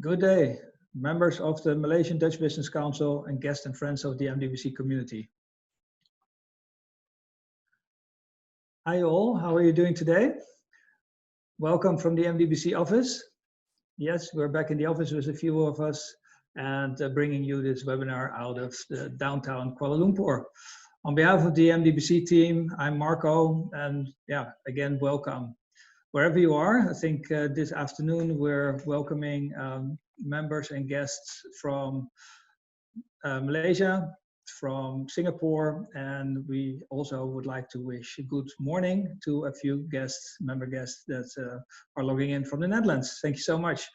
Good day, members of the Malaysian Dutch Business Council and guests and friends of the MDBC community. Hi all, how are you doing today? Welcome from the MDBC office. Yes, we're back in the office with a few of us and bringing you this webinar out of the downtown Kuala Lumpur. On behalf of the MDBC team, I'm Marco, and yeah, again, welcome. Wherever you are, I think this afternoon we're welcoming members and guests from Malaysia, from Singapore, and we also would like to wish a good morning to a few guests, member guests that are logging in from the Netherlands. Thank you so much.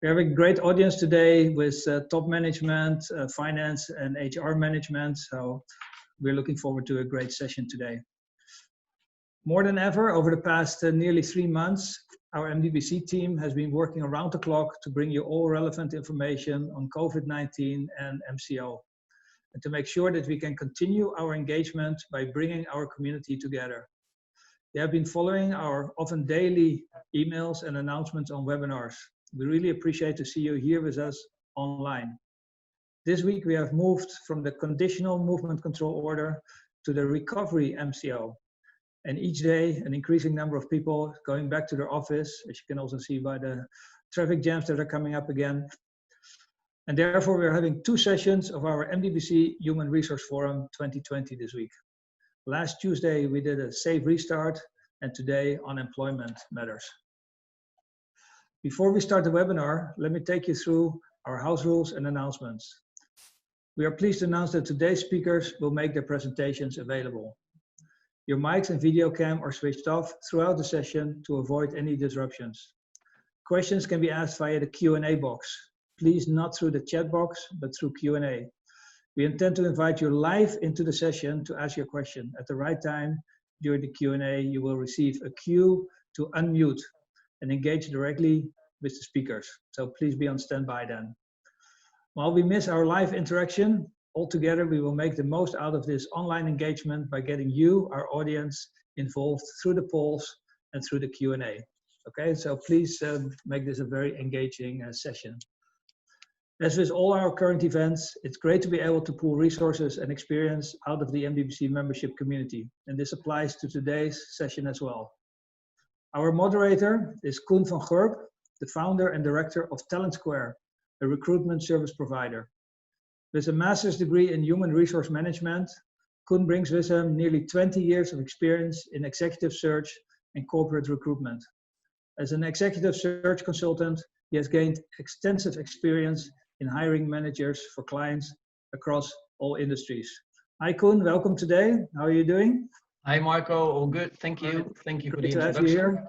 We have a great audience today with top management, finance and HR management, so we're looking forward to a great session today. More than ever, over the past nearly 3 months, our MDBC team has been working around the clock to bring you all relevant information on COVID-19 and MCO, and to make sure that we can continue our engagement by bringing our community together. You have been following our often daily emails and announcements on webinars. We really appreciate to see you here with us online. This week, we have moved from the conditional movement control order to the recovery MCO. And each day, an increasing number of people going back to their office, as you can also see by the traffic jams that are coming up again. And therefore, we're having 2 sessions of our MDBC Human Resources Forum 2020 this week. Last Tuesday, we did a safe restart, and today on employment matters. Before we start the webinar, let me take you through our house rules and announcements. We are pleased to announce that today's speakers will make their presentations available. Your mics and video cam are switched off throughout the session to avoid any disruptions. Questions can be asked via the Q&A box. Please not through the chat box, but through Q&A. We intend to invite you live into the session to ask your question. At the right time, during the Q&A, you will receive a cue to unmute and engage directly with the speakers. So please be on standby then. While we miss our live interaction, altogether, we will make the most out of this online engagement by getting you, our audience, involved through the polls and through the Q&A. Okay, so please make this a very engaging session. As with all our current events, it's great to be able to pool resources and experience out of the MDBC membership community, and this applies to today's session as well. Our moderator is Koen van Gerp, the founder and director of TalentSquare, a recruitment service provider. With a master's degree in human resource management, Koen brings with him nearly 20 years of experience in executive search and corporate recruitment. As an executive search consultant, he has gained extensive experience in hiring managers for clients across all industries. Hi Koen, welcome today. How are you doing? Hi Marco, all good. Thank you. Thank you for the introduction. Great to have you here.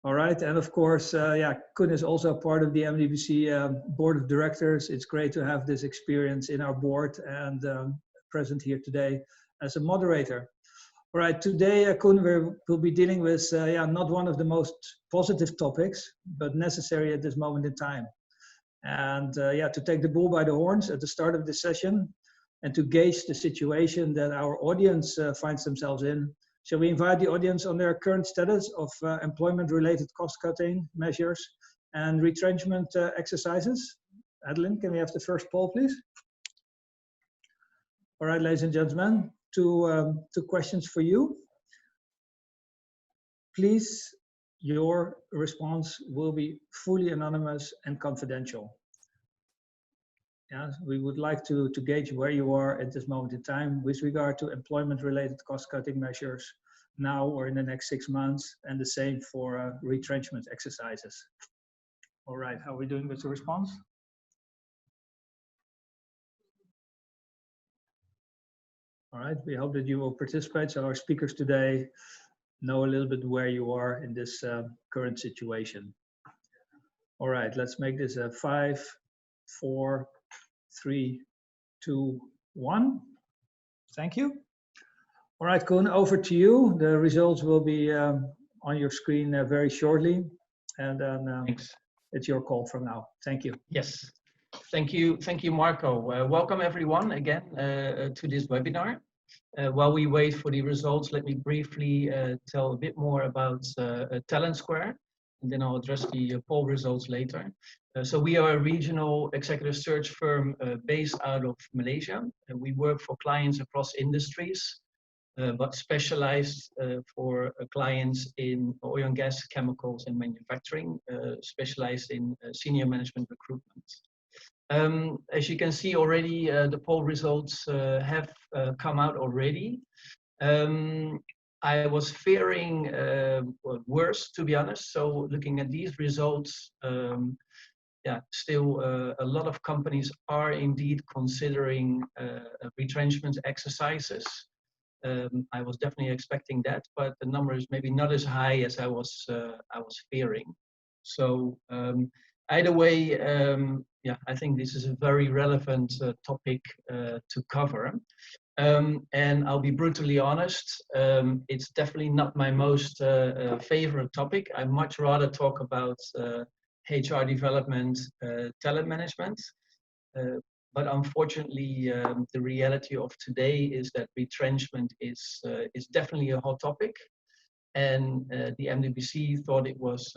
All right, and of course, Koen is also part of the MDBC board of directors. It's great to have this experience in our board and present here today as a moderator. All right, today, Koen, we'll be dealing with not one of the most positive topics, but necessary at this moment in time. And to take the bull by the horns at the start of this session and to gauge the situation that our audience finds themselves in. Shall we invite the audience on their current status of employment-related cost-cutting measures and retrenchment exercises? Adeline, can we have the first poll, please? All right, ladies and gentlemen, two questions for you. Please, your response will be fully anonymous and confidential. Yeah, we would like to gauge where you are at this moment in time with regard to employment-related cost-cutting measures now or in the next 6 months, and the same for retrenchment exercises. All right, how are we doing with the response? All right, we hope that you will participate. So our speakers today know a little bit where you are in this current situation. All right, let's make this a 5, 4, 3, 2, 1. Thank you. All right, Koen, over to you. The results will be on your screen very shortly, and then it's your call from now. Thank you. Yes, thank you, Marco. Welcome everyone again to this webinar. While we wait for the results, let me briefly tell a bit more about TalentSquare, and then I'll address the poll results later. So we are a regional executive search firm based out of Malaysia. We work for clients across industries, but specialized for clients in oil and gas, chemicals, and manufacturing, specialized in senior management recruitment. As you can see already, the poll results have come out already. I was fearing worse, to be honest. So looking at these results, yeah, still a lot of companies are indeed considering retrenchment exercises. I was definitely expecting that, but the number is maybe not as high as I was fearing. So either way, yeah, I think this is a very relevant topic to cover. And I'll be brutally honest, it's definitely not my most favorite topic. I much rather talk about HR development, talent management. But unfortunately, the reality of today is that retrenchment is definitely a hot topic. And the MDBC thought it was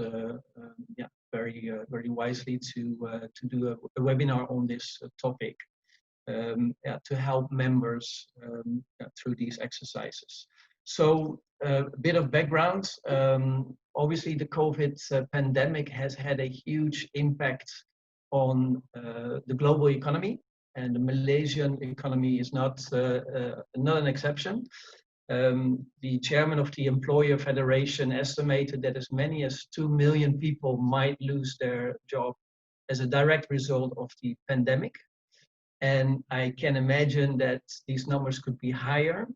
yeah, very wisely to do a webinar on this topic. Yeah, to help members yeah, through these exercises. So a bit of background. Obviously, the COVID pandemic has had a huge impact on the global economy, and the Malaysian economy is not an exception. The chairman of the Employer Federation estimated that as many as 2 million people might lose their job as a direct result of the pandemic. And I can imagine that these numbers could be higher,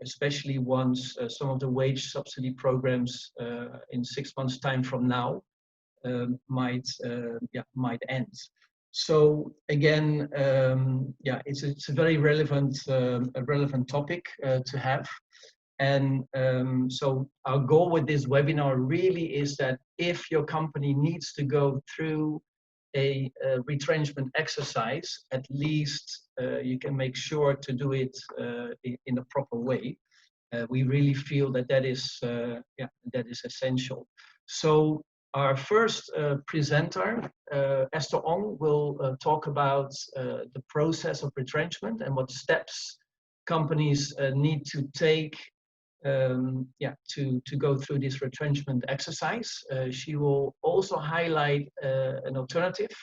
especially once some of the wage subsidy programs in 6 months' time from now might end. So again, yeah, it's a very relevant topic to have. And so our goal with this webinar really is that if your company needs to go through a retrenchment exercise, at least you can make sure to do it in a proper way. We really feel that that is essential. So our first presenter, Esther Ong, will talk about the process of retrenchment and what steps companies need to take to go through this retrenchment exercise. She will also highlight an alternative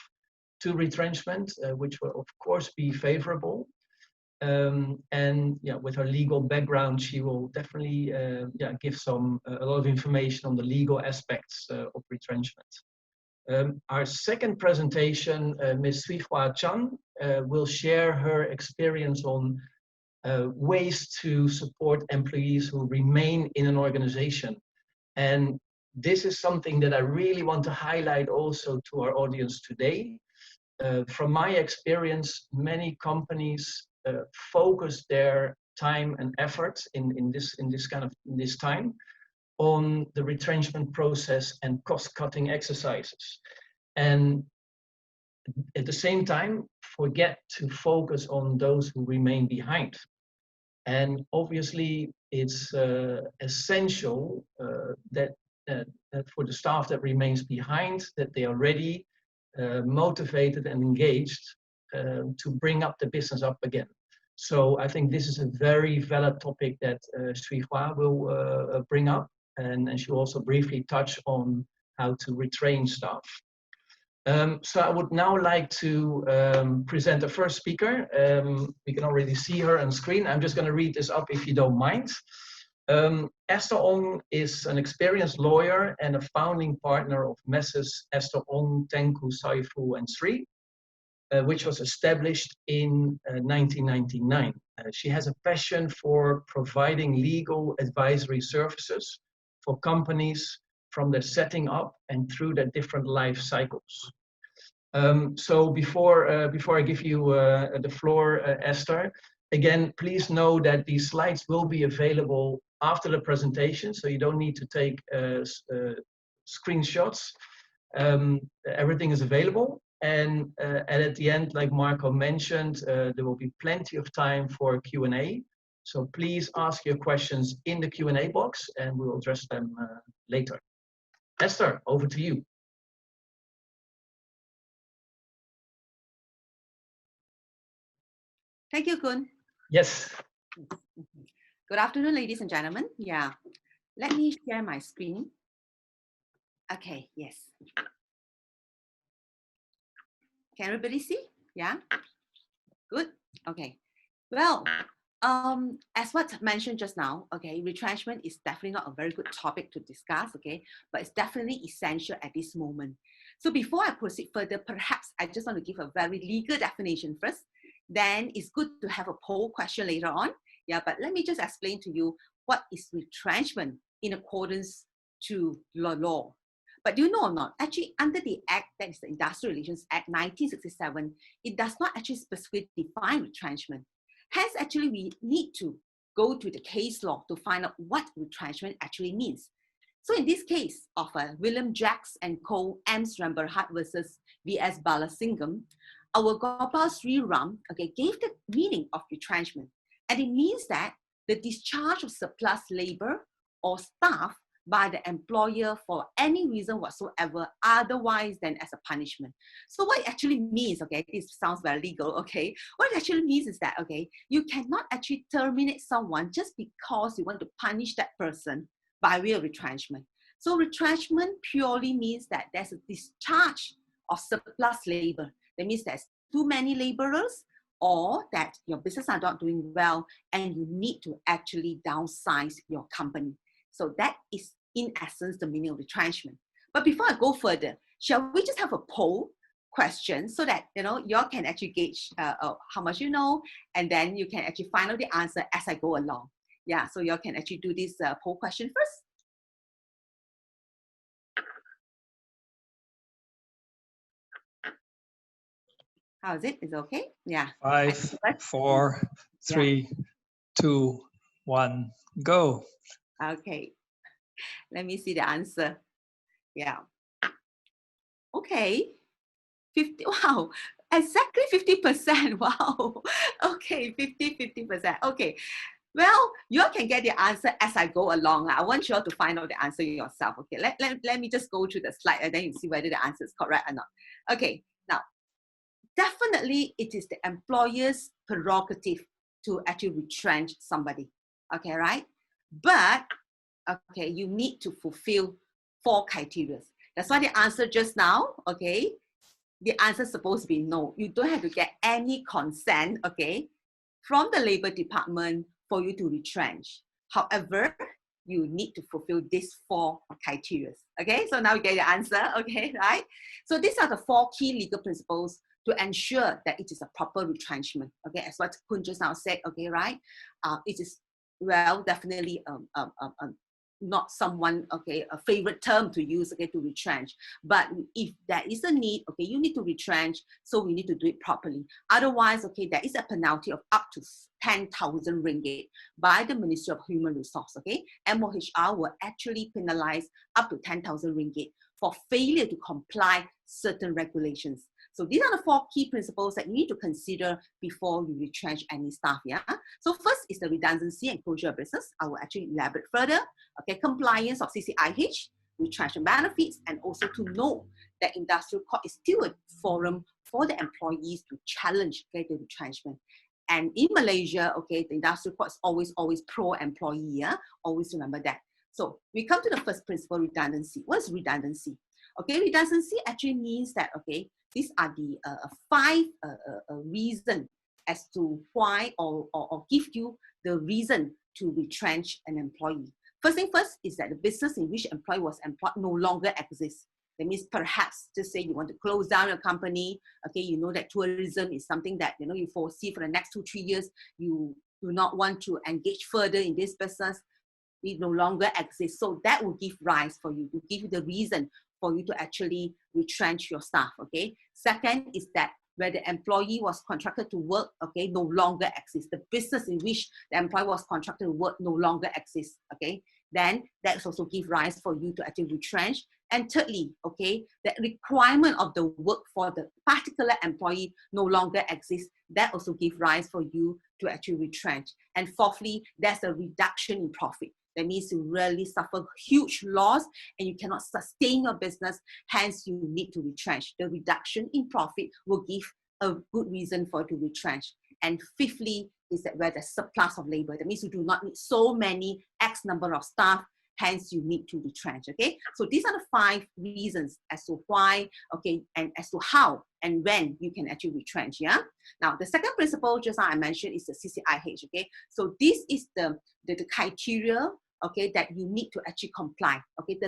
to retrenchment, which will of course be favorable. And yeah, with her legal background, she will definitely give a lot of information on the legal aspects of retrenchment. Our second presentation, Ms. Sree will share her experience on ways to support employees who remain in an organization. And this is something that I really want to highlight also to our audience today. From my experience, many companies focus their time and effort in this time on the retrenchment process and cost-cutting exercises. And at the same time, forget to focus on those who remain behind. And obviously, it's essential that for the staff that remains behind, that they are ready, motivated and engaged to bring up the business up again. So I think this is a very valid topic that Sree will bring up, and she'll also briefly touch on how to retrain staff. So I would now like to present the first speaker. We can already see her on screen. I'm just going to read this up if you don't mind. Esther Ong is an experienced lawyer and a founding partner of Messrs. Esther Ong, Tengku, Saiful, and Sree, which was established in 1999. She has a passion for providing legal advisory services for companies from their setting up and through their different life cycles. So before I give you the floor, Esther, again, please know that these slides will be available after the presentation, so you don't need to take screenshots. Everything is available, and at the end, like Marco mentioned, there will be plenty of time for Q&A. So please ask your questions in the Q&A box, and we will address them later. Esther, over to you. Thank you, Kun. Yes. Good afternoon, ladies and gentlemen. Yeah, let me share my screen. Okay, yes. Can everybody see? Yeah, good. Okay. Well, as what mentioned just now, okay, retrenchment is definitely not a very good topic to discuss, okay, but it's definitely essential at this moment. So before I proceed further, perhaps I just want to give a very legal definition first. Then it's good to have a poll question later on. Yeah, but let me just explain to you what is retrenchment in accordance to law. But do you know or not? Actually, under the Act, that is the Industrial Relations Act 1967, it does not actually specifically define retrenchment. Hence, actually, we need to go to the case law to find out what retrenchment actually means. So in this case of William Jacks and Co. M. Sremberhat versus V.S. Balasingham, our Gopal Sree Ram, okay, gave the meaning of retrenchment. And it means that the discharge of surplus labor or staff by the employer for any reason whatsoever otherwise than as a punishment. So what it actually means, okay, this sounds very legal, okay, what it actually means is that, okay, you cannot actually terminate someone just because you want to punish that person by way of retrenchment. So retrenchment purely means that there's a discharge of surplus labor. That means there's too many laborers, or that your business are not doing well and you need to actually downsize your company. So that is in essence the meaning of retrenchment. But before I go further, shall we just have a poll question so that y'all can actually gauge how much you know, and then you can actually find out the answer as I go along. Yeah, so y'all can actually do this poll question first. How is it? Is it okay? Yeah. 5, 4, 3, 2, 1, go. Okay. Let me see the answer. Yeah. Okay. 50. Wow. Exactly 50%. Wow. Okay. 50%. Okay. Well, you all can get the answer as I go along. I want you all to find out the answer yourself. Okay. Let me just go through the slide and then you see whether the answer is correct or not. Okay. Now, definitely it is the employer's prerogative to actually retrench somebody. Okay, right? But, okay, you need to fulfill 4 criteria. That's why the answer just now, okay, the answer is supposed to be no. You don't have to get any consent, okay, from the labor department for you to retrench. However, you need to fulfill these 4 criteria. Okay, so now you get the answer, okay, right? So these are the 4 key legal principles to ensure that it is a proper retrenchment, okay, as what Kun just now said, okay, right? It is, well, definitely not someone, okay, a favorite term to use, okay, to retrench. But if there is a need, okay, you need to retrench, so we need to do it properly. Otherwise, okay, there is a penalty of up to 10,000 ringgit by the Ministry of Human Resources, okay? MOHR will actually penalize up to 10,000 ringgit for failure to comply certain regulations. So these are the 4 key principles that you need to consider before you retrench any staff, yeah? So first is the redundancy and closure of business. I will actually elaborate further. Okay, compliance of CCIH, retrenchment benefits, and also to know that industrial court is still a forum for the employees to challenge, okay, the retrenchment. And in Malaysia, okay, the industrial court is always pro-employee, yeah? Always remember that. So we come to the first principle, redundancy. What is redundancy? Okay, redundancy actually means that, okay, these are the 5 reasons as to why or give you the reason to retrench an employee. First thing first is that the business in which employee was employed no longer exists. That means perhaps just say you want to close down your company. Okay, you know that tourism is something that you foresee for the next 2-3 years. You do not want to engage further in this business. It no longer exists. So that will give rise for you to give you the reason for you to actually retrench your staff, okay? Second is that where the employee was contracted to work, okay, no longer exists. The business in which the employee was contracted to work no longer exists, okay? Then that's also give rise for you to actually retrench. And thirdly, okay, the requirement of the work for the particular employee no longer exists. That also give rise for you to actually retrench. And fourthly, there's a reduction in profit. That means you really suffer huge loss and you cannot sustain your business, hence you need to retrench. The reduction in profit will give a good reason for you to retrench. And fifthly, is that where there's surplus of labor. That means you do not need so many X number of staff, hence you need to retrench, okay? So these are the 5 reasons as to why, okay, and as to how and when you can actually retrench, yeah? Now, the second principle just now I mentioned is the CCIH, okay? So this is the criteria, okay, that you need to actually comply, okay?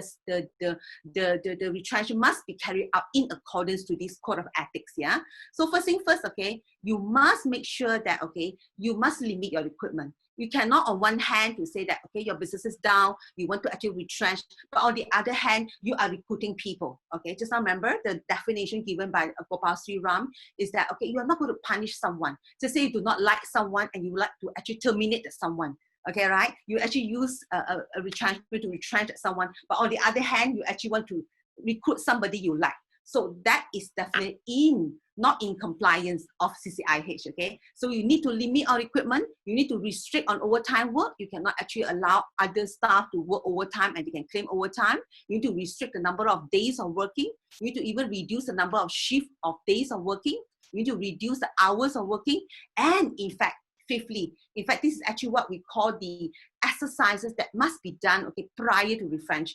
The retrenchment must be carried out in accordance to this code of ethics, yeah? So first thing first, okay, you must make sure that, okay, you must limit your recruitment. You cannot on one hand to say that, okay, your business is down, you want to actually retrench, but on the other hand, you are recruiting people, okay? Just now remember the definition given by Gopal Sri Ram is that, okay, you are not going to punish someone. Just say you do not like someone and you would like to actually terminate someone. Okay, right? You actually use a retrenchment to retrench someone, but on the other hand, you actually want to recruit somebody you like. So that is definitely not in compliance of CCIH, okay? So you need to limit our recruitment, you need to restrict on overtime work, you cannot actually allow other staff to work overtime and they can claim overtime. You need to restrict the number of days of working, you need to even reduce the number of shifts of days of working, you need to reduce the hours of working, and in fact, fifthly, in fact, this is actually what we call the exercises that must be done, okay, prior to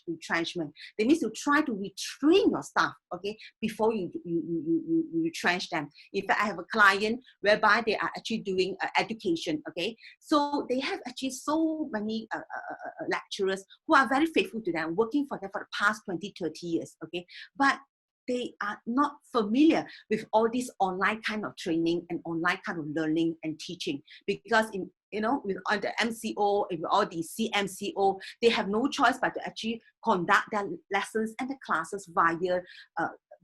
retrenchment. That means you try to retrain your staff, okay, before you retrench them. In fact, I have a client whereby they are actually doing education, okay. So they have actually so many lecturers who are very faithful to them, working for them for the past 20, 30 years, okay. But they are not familiar with all this online kind of training and online kind of learning and teaching, because in, you know, with all the MCO, with all the CMCO, they have no choice but to actually conduct their lessons and the classes via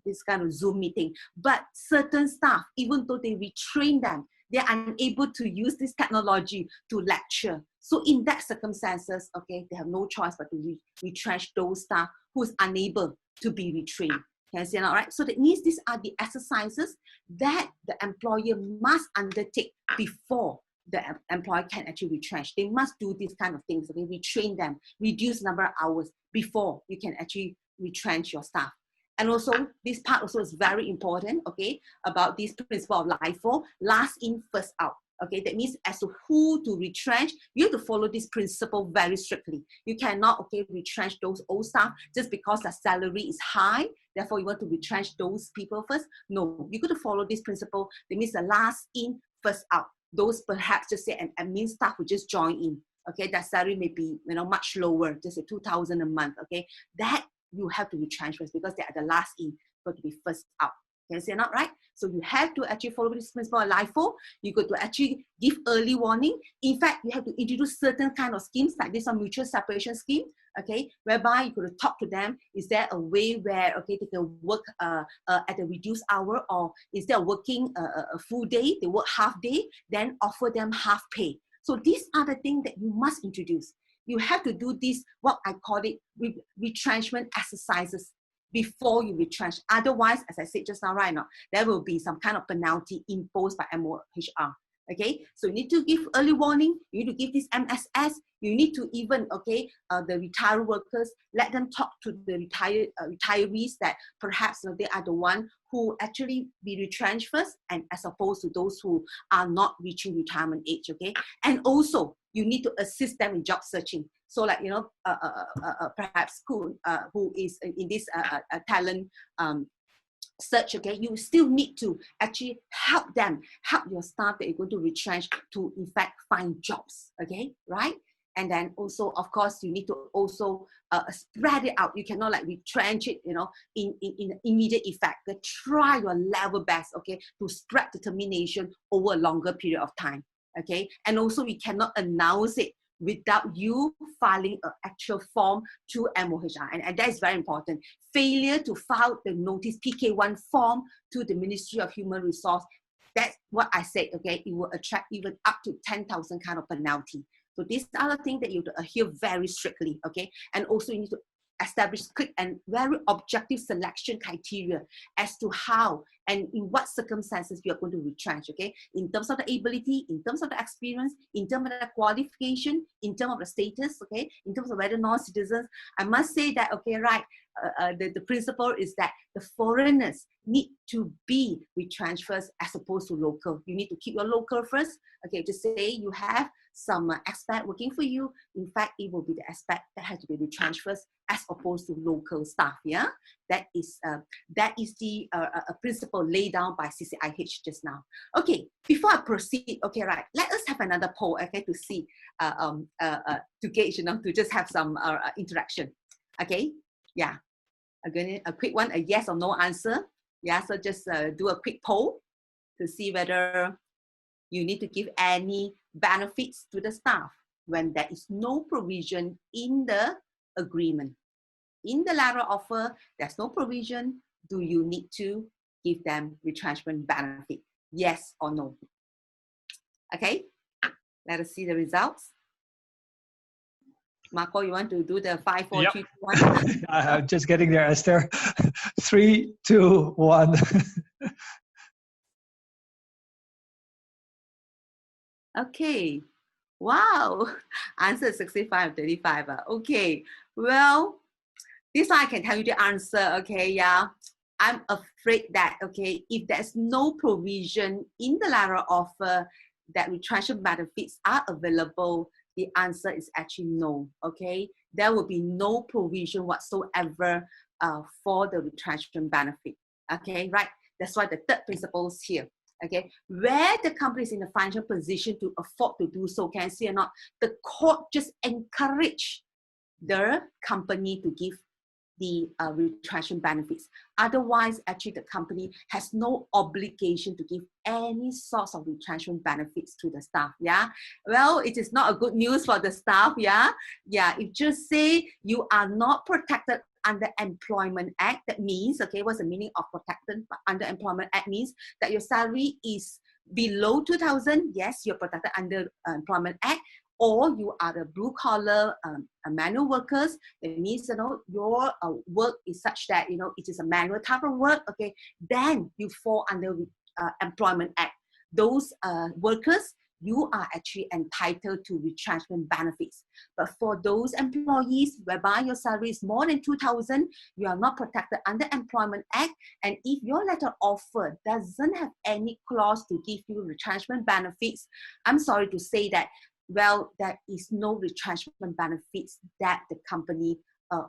this kind of Zoom meeting. But certain staff, even though they retrain them, they are unable to use this technology to lecture. So in that circumstances, okay, they have no choice but to retrench those staff who is unable to be retrained. Can you see that, right? So that means these are the exercises that the employer must undertake before the employer can actually retrench. They must do these kind of things. Okay, retrain them, reduce number of hours before you can actually retrench your staff. And also, this part also is very important, okay, about this principle of LIFO, last in, first out. Okay, that means as to who to retrench, you have to follow this principle very strictly. You cannot, okay, retrench those old staff just because the salary is high, therefore you want to retrench those people first. No, you got to follow this principle. That means the last in, first out. Those perhaps just say an admin staff who just join in, okay, that salary may be, you know, much lower, just say 2,000 a month, okay, that you have to retrench first because they are the last in, got to be first out. Can you see not right? So you have to actually follow this principle of LIFO. You got to actually give early warning. In fact, you have to introduce certain kind of schemes like this, a mutual separation scheme, okay, whereby you got to talk to them. Is there a way where, okay, they can work at a reduced hour, or instead of working a full day, they work half day, then offer them half pay. So these are the things that you must introduce. You have to do this, what I call it, retrenchment exercises before you retrench. Otherwise, as I said just now, right now, there will be some kind of penalty imposed by MOHR. Okay, so you need to give early warning, you need to give this MSS, you need to even, okay, the retired workers, let them talk to the retirees that perhaps, you know, they are the one who actually be retrenched first, and as opposed to those who are not reaching retirement age, okay? And also, you need to assist them in job searching. So like, you know, perhaps who is in this talent search, okay, you still need to actually help them, help your staff that you're going to retrench to in fact find jobs, okay, right? And then also, of course, you need to also spread it out. You cannot like retrench it, you know, in immediate effect. But try your level best, okay, to spread the termination over a longer period of time, okay? And also, we cannot announce it without you filing an actual form to MOHR. And that is very important. Failure to file the notice PK1 form to the Ministry of Human Resources, that's what I said, okay? It will attract even up to 10,000 kind of penalty. So these are the things that you have to adhere very strictly, okay? And also you need to establish quick and very objective selection criteria as to how and in what circumstances you are going to retrench, okay? In terms of the ability, in terms of the experience, in terms of the qualification, in terms of the status, okay? In terms of whether non-citizens, I must say that, okay, right, the principle is that the foreigners need to be retrenched first as opposed to local. You need to keep your local first, okay? To say you have some expat working for you, in fact, it will be the expat that has to be retrenched first as opposed to local staff, yeah? That is the principle laid down by CCIH just now. Okay, before I proceed, okay, right, let us have another poll, okay, to see, to gauge, you know, to just have some interaction, okay? Yeah, again, a quick one, a yes or no answer. Yeah, so just do a quick poll to see whether you need to give any benefits to the staff when there is no provision in the agreement. In the letter offer, there's no provision. Do you need to give them retrenchment benefit? Yes or no? Okay, let us see the results. Marco, you want to do the 5, 4, Yep. 3, 2, 1? I'm just getting there, Esther. 3, 2, 1. Okay. Wow. Answer 65, 35. Okay. Well, this one I can tell you the answer. Okay. Yeah. I'm afraid that, okay, if there's no provision in the letter offer that retrenchment benefits are available, the answer is actually no. Okay. There will be no provision whatsoever for the retrenchment benefit. Okay. Right. That's why the third principle is here. Okay, where the company is in a financial position to afford to do so, can you see or not? The court just encourage the company to give the retrenchment benefits. Otherwise, actually, the company has no obligation to give any source of retrenchment benefits to the staff. Yeah, well, it is not a good news for the staff. Yeah, it just say you are not protected under Employment Act. That means, okay, what's the meaning of protected under Employment Act? Means that your salary is below 2,000. Yes, you're protected under Employment Act. Or you are a blue collar manual workers. That means, you know, your work is such that, you know, it is a manual type of work. Okay, then you fall under Employment Act. Those workers, you are actually entitled to retrenchment benefits. But for those employees whereby your salary is more than 2,000, you are not protected under Employment Act. And if your letter offer doesn't have any clause to give you retrenchment benefits, I'm sorry to say that, well, there is no retrenchment benefits that the company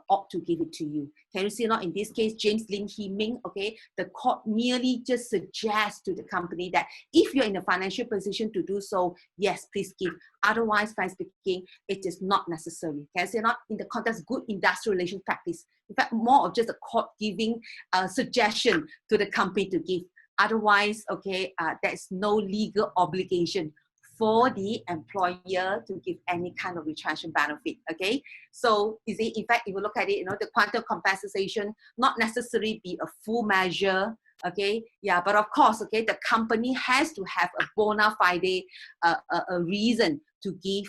ought to give it to you. Can you see not in this case, James Lin He Ming, okay, the court merely just suggests to the company that if you're in a financial position to do so, yes, please give. Otherwise, frankly speaking, it is not necessary. Can you see not in the context of good industrial relations practice? In fact, more of just a court giving a suggestion to the company to give. Otherwise, okay, there's no legal obligation for the employer to give any kind of retrenchment benefit, okay? So, you see, in fact, if you look at it, you know, the quantum compensation not necessarily be a full measure, okay? Yeah, but of course, okay, the company has to have a bona fide a reason to give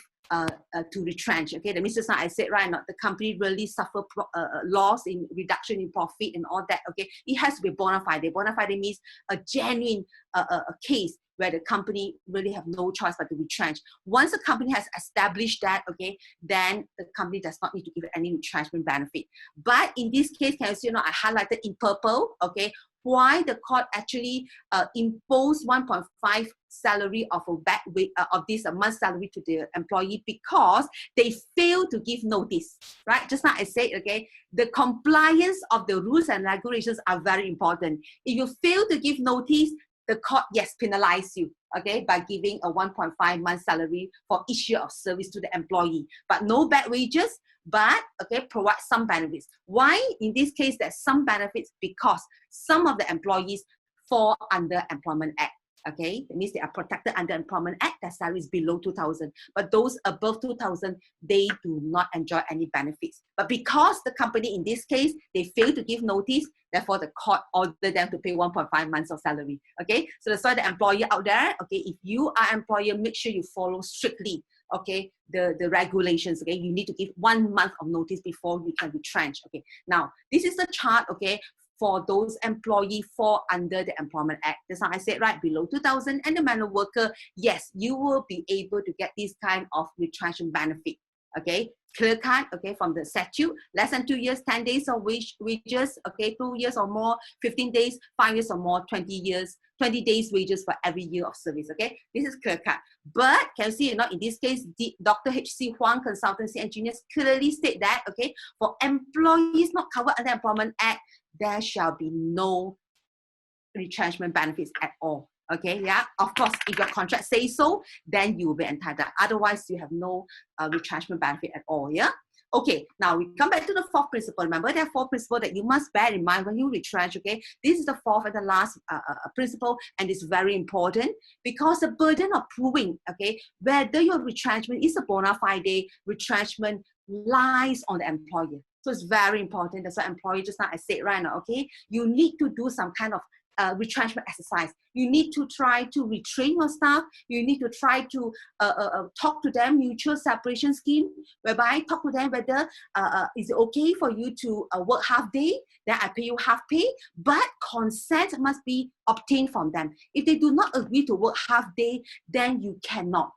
to retrench, okay? That means just now I said, right, not the company really suffer loss in reduction in profit and all that, okay? It has to be bona fide. Bona fide means a genuine a case where the company really have no choice but to retrench. Once the company has established that, okay, then the company does not need to give any retrenchment benefit. But in this case, can you see, you know, I highlighted in purple, okay, why the court actually imposed 1.5 salary of a back week of this a month salary to the employee, because they failed to give notice, right? Just now I said, okay, the compliance of the rules and regulations are very important. If you fail to give notice, the court, yes, penalize you, okay, by giving a 1.5 month salary for each year of service to the employee, but no back wages, but, okay, provide some benefits. Why in this case there's some benefits? Because some of the employees fall under Employment Act. Okay, that means they are protected under Employment Act, their salary is below 2,000. But those above 2,000, they do not enjoy any benefits. But because the company in this case, they failed to give notice, therefore the court ordered them to pay 1.5 months of salary. Okay, so that's why the employer out there, okay, if you are employer, make sure you follow strictly, okay, the regulations. Okay, you need to give 1 month of notice before you can retrench. Okay, now this is the chart, okay, for those employee fall under the Employment Act. That's how I said, right, below 2,000 and the manual worker, yes, you will be able to get this kind of retrenchment benefit. Okay, clear cut, okay, from the statute, less than 2 years, 10 days of wages, okay, 2 years or more, 15 days, 5 years or more, 20 years, 20 days wages for every year of service, okay? This is clear cut. But can you see, you know, in this case, Dr. H.C. Huang Consultancy Engineers clearly state that, okay, for employees not covered under the Employment Act, there shall be no retrenchment benefits at all. Okay, yeah, of course, if your contract says so, then you will be entitled. Otherwise, you have no retrenchment benefit at all, yeah? Okay, now we come back to the fourth principle. Remember, there are four principles that you must bear in mind when you retrench, okay? This is the fourth and the last principle, and it's very important because the burden of proving, okay, whether your retrenchment is a bona fide retrenchment lies on the employer. So it's very important. That's why employer, just now I said right now, okay, you need to do some kind of retrenchment exercise. You need to try to retrain your staff. You need to try to talk to them, mutual separation scheme, whereby talk to them whether is it okay for you to work half day, then I pay you half pay, but consent must be obtained from them. If they do not agree to work half day, then you cannot.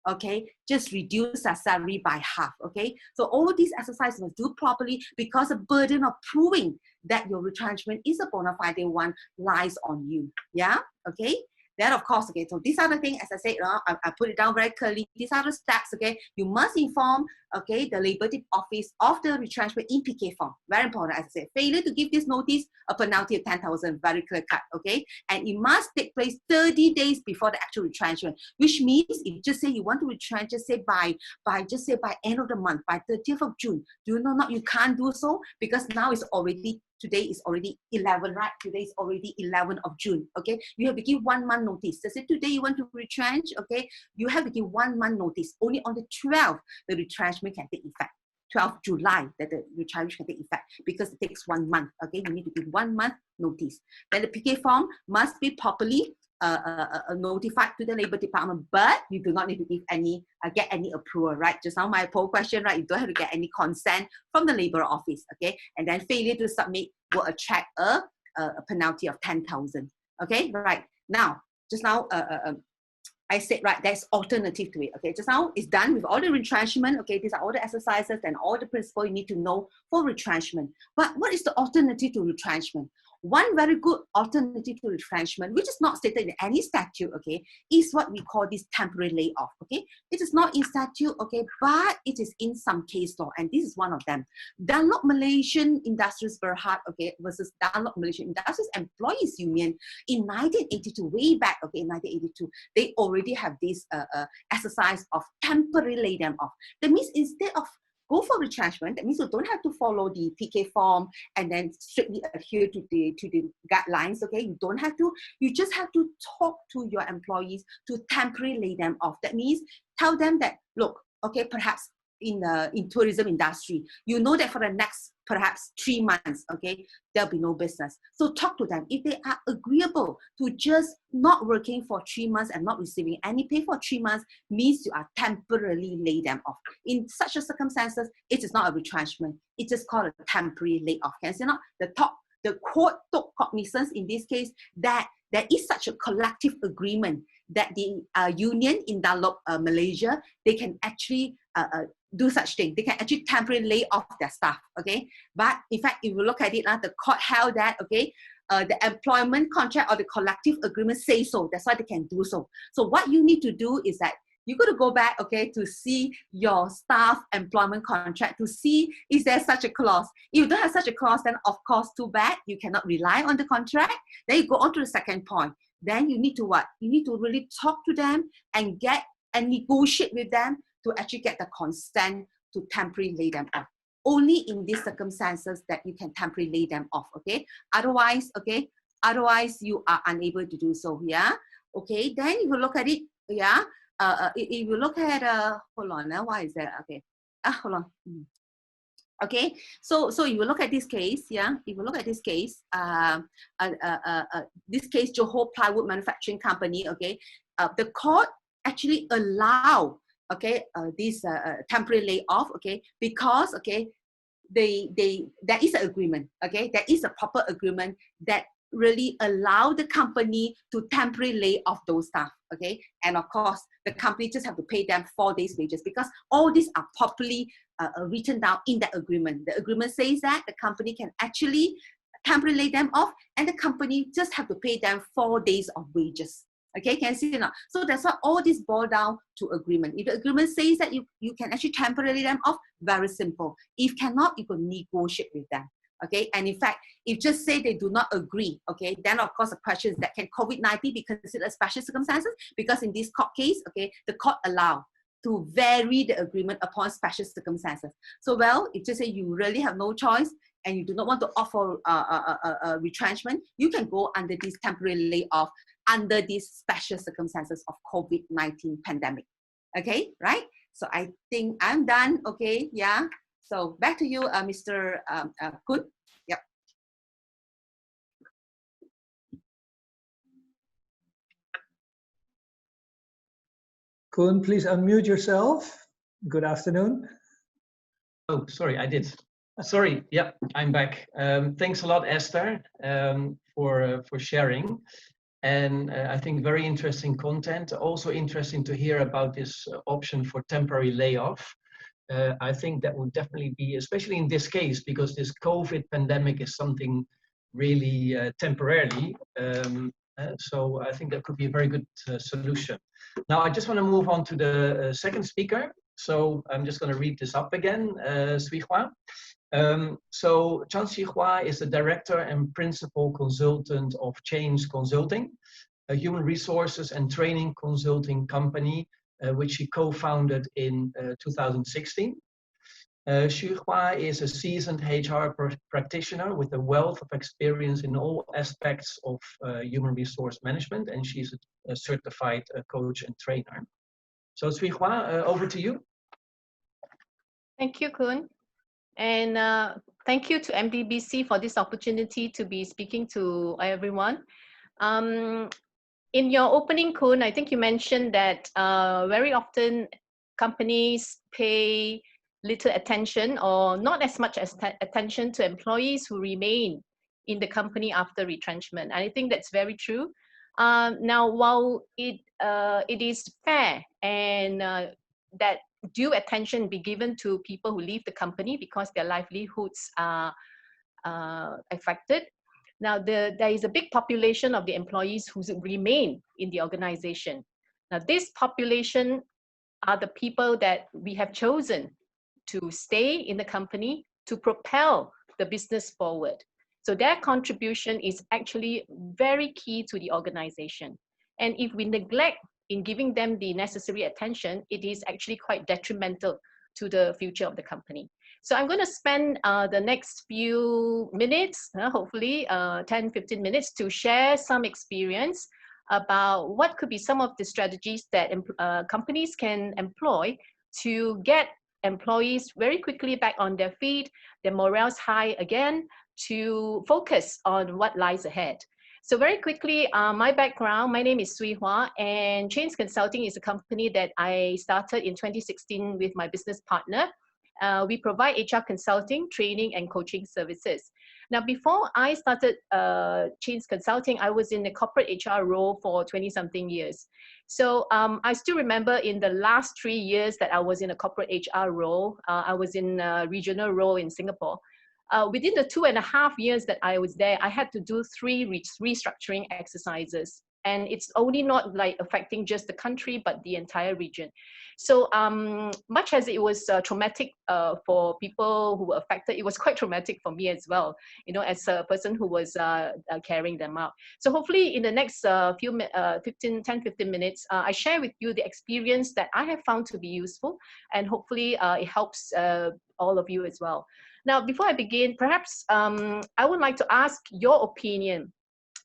Okay, just reduce their salary by half. Okay, so all these exercises must do properly because the burden of proving that your retrenchment is a bona fide one lies on you. Yeah, okay. Then of course, okay, so these are the things, as I said, I put it down very clearly. These are the steps, okay. You must inform, okay, the Labour Office of the retrenchment in PK form. Very important, as I said. Failure to give this notice, a penalty of 10,000, very clear cut, okay. And it must take place 30 days before the actual retrenchment, which means if you just say you want to retrench, just say by end of the month, by 30th of June. Do you know not you can't do so because now it's already. Today is already 11, right? Today is already 11th of June, okay? You have to give 1 month notice. So say today you want to retrench, okay? You have to give 1 month notice. Only on the 12th, the retrenchment can take effect. 12th July, that the retrenchment can take effect because it takes 1 month, okay? You need to give 1 month notice. Then the PK form must be properly notified to the Labour Department, but you do not need to give any, get any approval, right? Just now my poll question, right? You don't have to get any consent from the Labour Office, okay? And then failure to submit will attract a penalty of 10,000, okay? Right, now, just now, I said, right, there's alternative to it, okay? Just now, it's done with all the retrenchment, okay? These are all the exercises and all the principles you need to know for retrenchment. But what is the alternative to retrenchment? One very good alternative to retrenchment, which is not stated in any statute, okay, is what we call this temporary layoff, okay? It is not in statute, okay, but it is in some case law, and this is one of them. Dunlop Malaysian Industries Berhad, okay, versus Dunlop Malaysian Industries Employees Union in 1982, way back, okay, in 1982, they already have this exercise of temporary lay them off. That means instead of go for retrenchment, that means you don't have to follow the PK form and then strictly adhere to the guidelines, okay? You don't have to, you just have to talk to your employees to temporarily lay them off. That means tell them that, look, okay, perhaps in tourism industry, you know that for the next perhaps 3 months, okay, there'll be no business. So talk to them. If they are agreeable to just not working for 3 months and not receiving any pay for 3 months, means you are temporarily lay them off. In such a circumstances, it is not a retrenchment. It is called a temporary layoff. Can you see not? The court took cognizance in this case that there is such a collective agreement that the union in Dunlop, Malaysia, they can actually do such thing. They can actually temporarily lay off their staff, okay? But in fact, if you look at it, the court held that, okay, the employment contract or the collective agreement say so. That's why they can do so. So what you need to do is that you got to go back, okay, to see your staff employment contract to see is there such a clause. If you don't have such a clause, then of course, too bad. You cannot rely on the contract. Then you go on to the second point. Then you need to what? You need to really talk to them and get and negotiate with them to actually get the consent to temporarily lay them off. Only in these circumstances that you can temporarily lay them off, okay? Otherwise, okay, otherwise you are unable to do so, yeah? Okay, then if you look at it, yeah, if you look at, hold on, why is that, okay, hold on. Okay, so if you look at this case, yeah, if you look at this case, Johor Plywood Manufacturing Company, okay, the court actually allow, okay, this temporary layoff, okay, because, okay, there is an agreement, okay? There is a proper agreement that really allow the company to temporarily lay off those staff, okay? And of course, the company just have to pay them 4 days wages, because all these are properly written down in that agreement. The agreement says that the company can actually temporarily lay them off, and the company just have to pay them 4 days of wages. Okay, can you see now? So that's why all this boil down to agreement. If the agreement says that you can actually temporarily lay them off, very simple. If cannot, you can negotiate with them. Okay, and in fact, if just say they do not agree, okay, then of course the question is that can COVID-19 be considered special circumstances? Because in this court case, okay, the court allow to vary the agreement upon special circumstances. So well, if just say you really have no choice and you do not want to offer a retrenchment, you can go under this temporary layoff under these special circumstances of COVID-19 pandemic. Okay, right? So I think I'm done. Okay, yeah. So back to you, Mr. Kun. Yep. Kun, please unmute yourself. Good afternoon. Oh, sorry, I did. Sorry, yeah, I'm back. Thanks a lot, Esther, for sharing. And I think very interesting content. Also interesting to hear about this option for temporary layoff. I think that would definitely be, especially in this case, because this COVID pandemic is something really temporarily. So I think that could be a very good solution. Now, I just want to move on to the second speaker. So I'm just going to read this up again, Sree. So Chainz is the director and principal consultant of Chainz Consulting, a human resources and training consulting company, which she co-founded in 2016. Sree is a seasoned HR practitioner with a wealth of experience in all aspects of human resource management, and she's a certified coach and trainer. So Sree, over to you. Thank you, Kun. And thank you to MDBC for this opportunity to be speaking to everyone. In your opening, Kun, I think you mentioned that very often companies pay little attention or not as much as attention to employees who remain in the company after retrenchment. And I think that's very true. Now, while it is fair and that due attention be given to people who leave the company because their livelihoods are affected. Now, there is a big population of the employees who remain in the organization. Now, this population are the people that we have chosen to stay in the company to propel the business forward. So their contribution is actually very key to the organization. And if we neglect in giving them the necessary attention, it is actually quite detrimental to the future of the company. So I'm going to spend the next few minutes, hopefully 10-15 minutes, to share some experience about what could be some of the strategies that companies can employ to get employees very quickly back on their feet, their morale's high again, to focus on what lies ahead. So very quickly, my background, my name is Sree, and Chainz Consulting is a company that I started in 2016 with my business partner. We provide HR consulting, training, and coaching services. Now, before I started Chainz Consulting, I was in the corporate HR role for 20-something years. So I still remember in the last 3 years that I was in a corporate HR role, I was in a regional role in Singapore. Within the 2.5 years that I was there, I had to do 3 restructuring exercises. And it's only not like affecting just the country, but the entire region. So much as it was traumatic for people who were affected, it was quite traumatic for me as well, you know, as a person who was carrying them out. So hopefully in the next 10-15 minutes, I share with you the experience that I have found to be useful, and hopefully it helps all of you as well. Now, before I begin, perhaps I would like to ask your opinion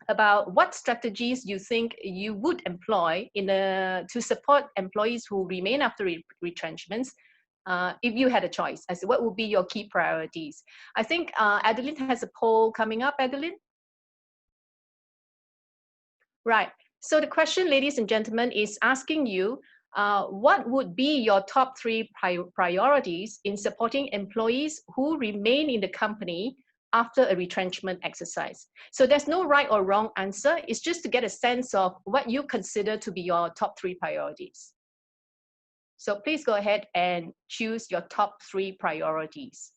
about what strategies you think you would employ to support employees who remain after retrenchments, if you had a choice. As what would be your key priorities? I think Adeline has a poll coming up. Adeline? Right. So the question, ladies and gentlemen, is asking you, what would be your top 3 priorities in supporting employees who remain in the company after a retrenchment exercise? So there's no right or wrong answer. It's just to get a sense of what you consider to be your top 3 priorities. So please go ahead and choose your top 3 priorities.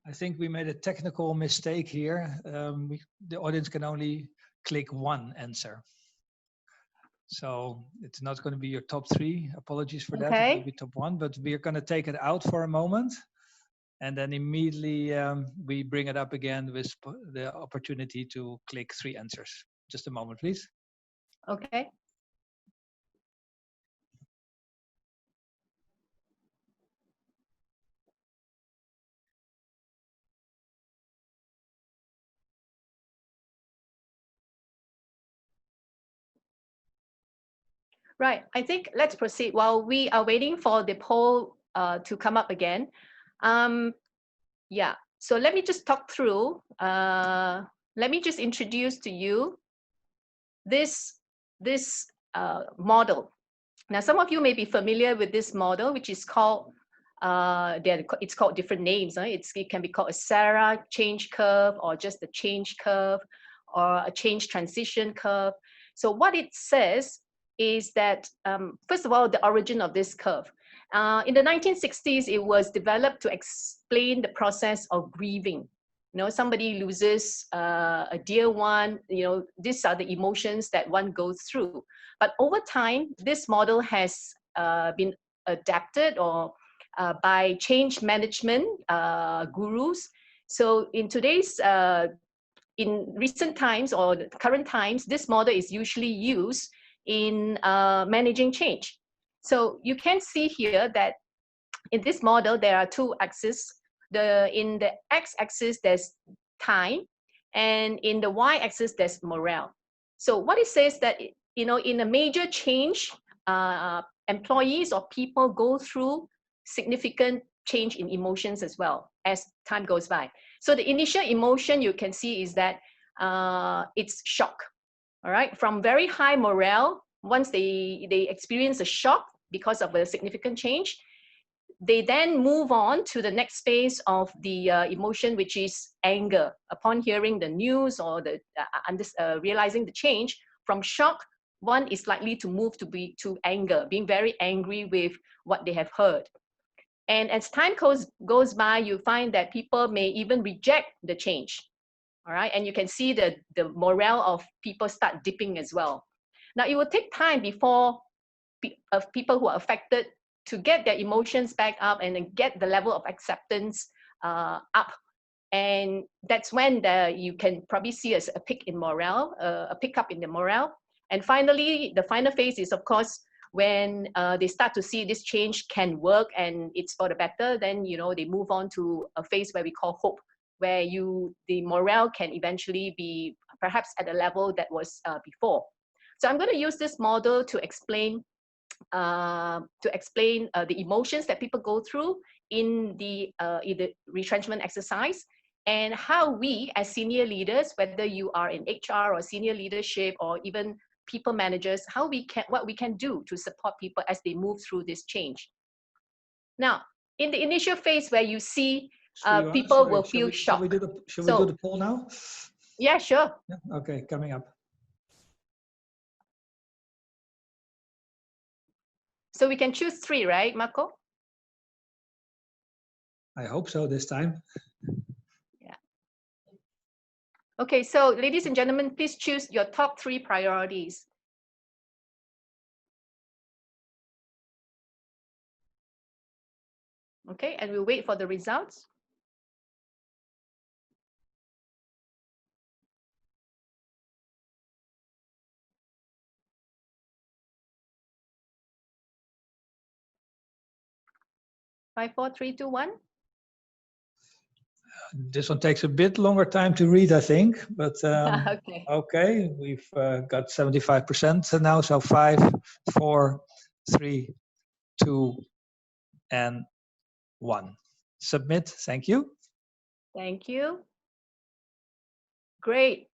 I think we made a technical mistake here. The audience can only click one answer. So it's not going to be your top 3. Apologies for that. It will be top 1, but we're going to take it out for a moment. And then immediately we bring it up again with the opportunity to click 3 answers. Just a moment, please. Okay. Right, I think let's proceed while we are waiting for the poll to come up again. Yeah, so let me just talk through, let me just introduce to you this model. Now, some of you may be familiar with this model, which is called, it's called different names. It can be called a Sarah change curve, or just a change curve, or a change transition curve. So what it says is that, first of all, the origin of this curve. In the 1960s, it was developed to explain the process of grieving. You know, somebody loses a dear one, you know, these are the emotions that one goes through. But over time, this model has been adapted or by change management gurus. So in today's, in recent times or current times, this model is usually used in managing change. So you can see here that in this model, there are 2 axes. In the x-axis, there's time, and in the y-axis, there's morale. So what it says that, you know, in a major change, employees or people go through significant change in emotions as well as time goes by. So the initial emotion you can see is that it's shock. All right, from very high morale, once they experience a shock because of a significant change, they then move on to the next phase of the emotion, which is anger. Upon hearing the news or the realizing the change, from shock, one is likely to move to anger, being very angry with what they have heard. And as time goes by, you find that people may even reject the change. All right, and you can see the morale of people start dipping as well. Now, it will take time before people who are affected to get their emotions back up and then get the level of acceptance up. And that's when you can probably see a peak in morale, a pickup in the morale. And finally, the final phase is, of course, when they start to see this change can work and it's for the better, then, you know, they move on to a phase where we call hope, where the morale can eventually be perhaps at a level that was before. So I'm going to use this model to explain the emotions that people go through in the retrenchment exercise, and how we as senior leaders, whether you are in HR or senior leadership or even people managers, what we can do to support people as they move through this change. Now, in the initial phase where you see people will feel shocked. Should we do the poll now? Yeah, sure. Yeah, okay, coming up. So we can choose 3, right, Marco? I hope so this time. Yeah. Okay, so ladies and gentlemen, please choose your top 3 priorities. Okay, and we'll wait for the results. Five, 4, 3, 2, 1. This one takes a bit longer time to read, I think, but Okay. okay, we've got 75% now, so 5, 4, 3, 2, and 1. Submit, thank you. Thank you. Great.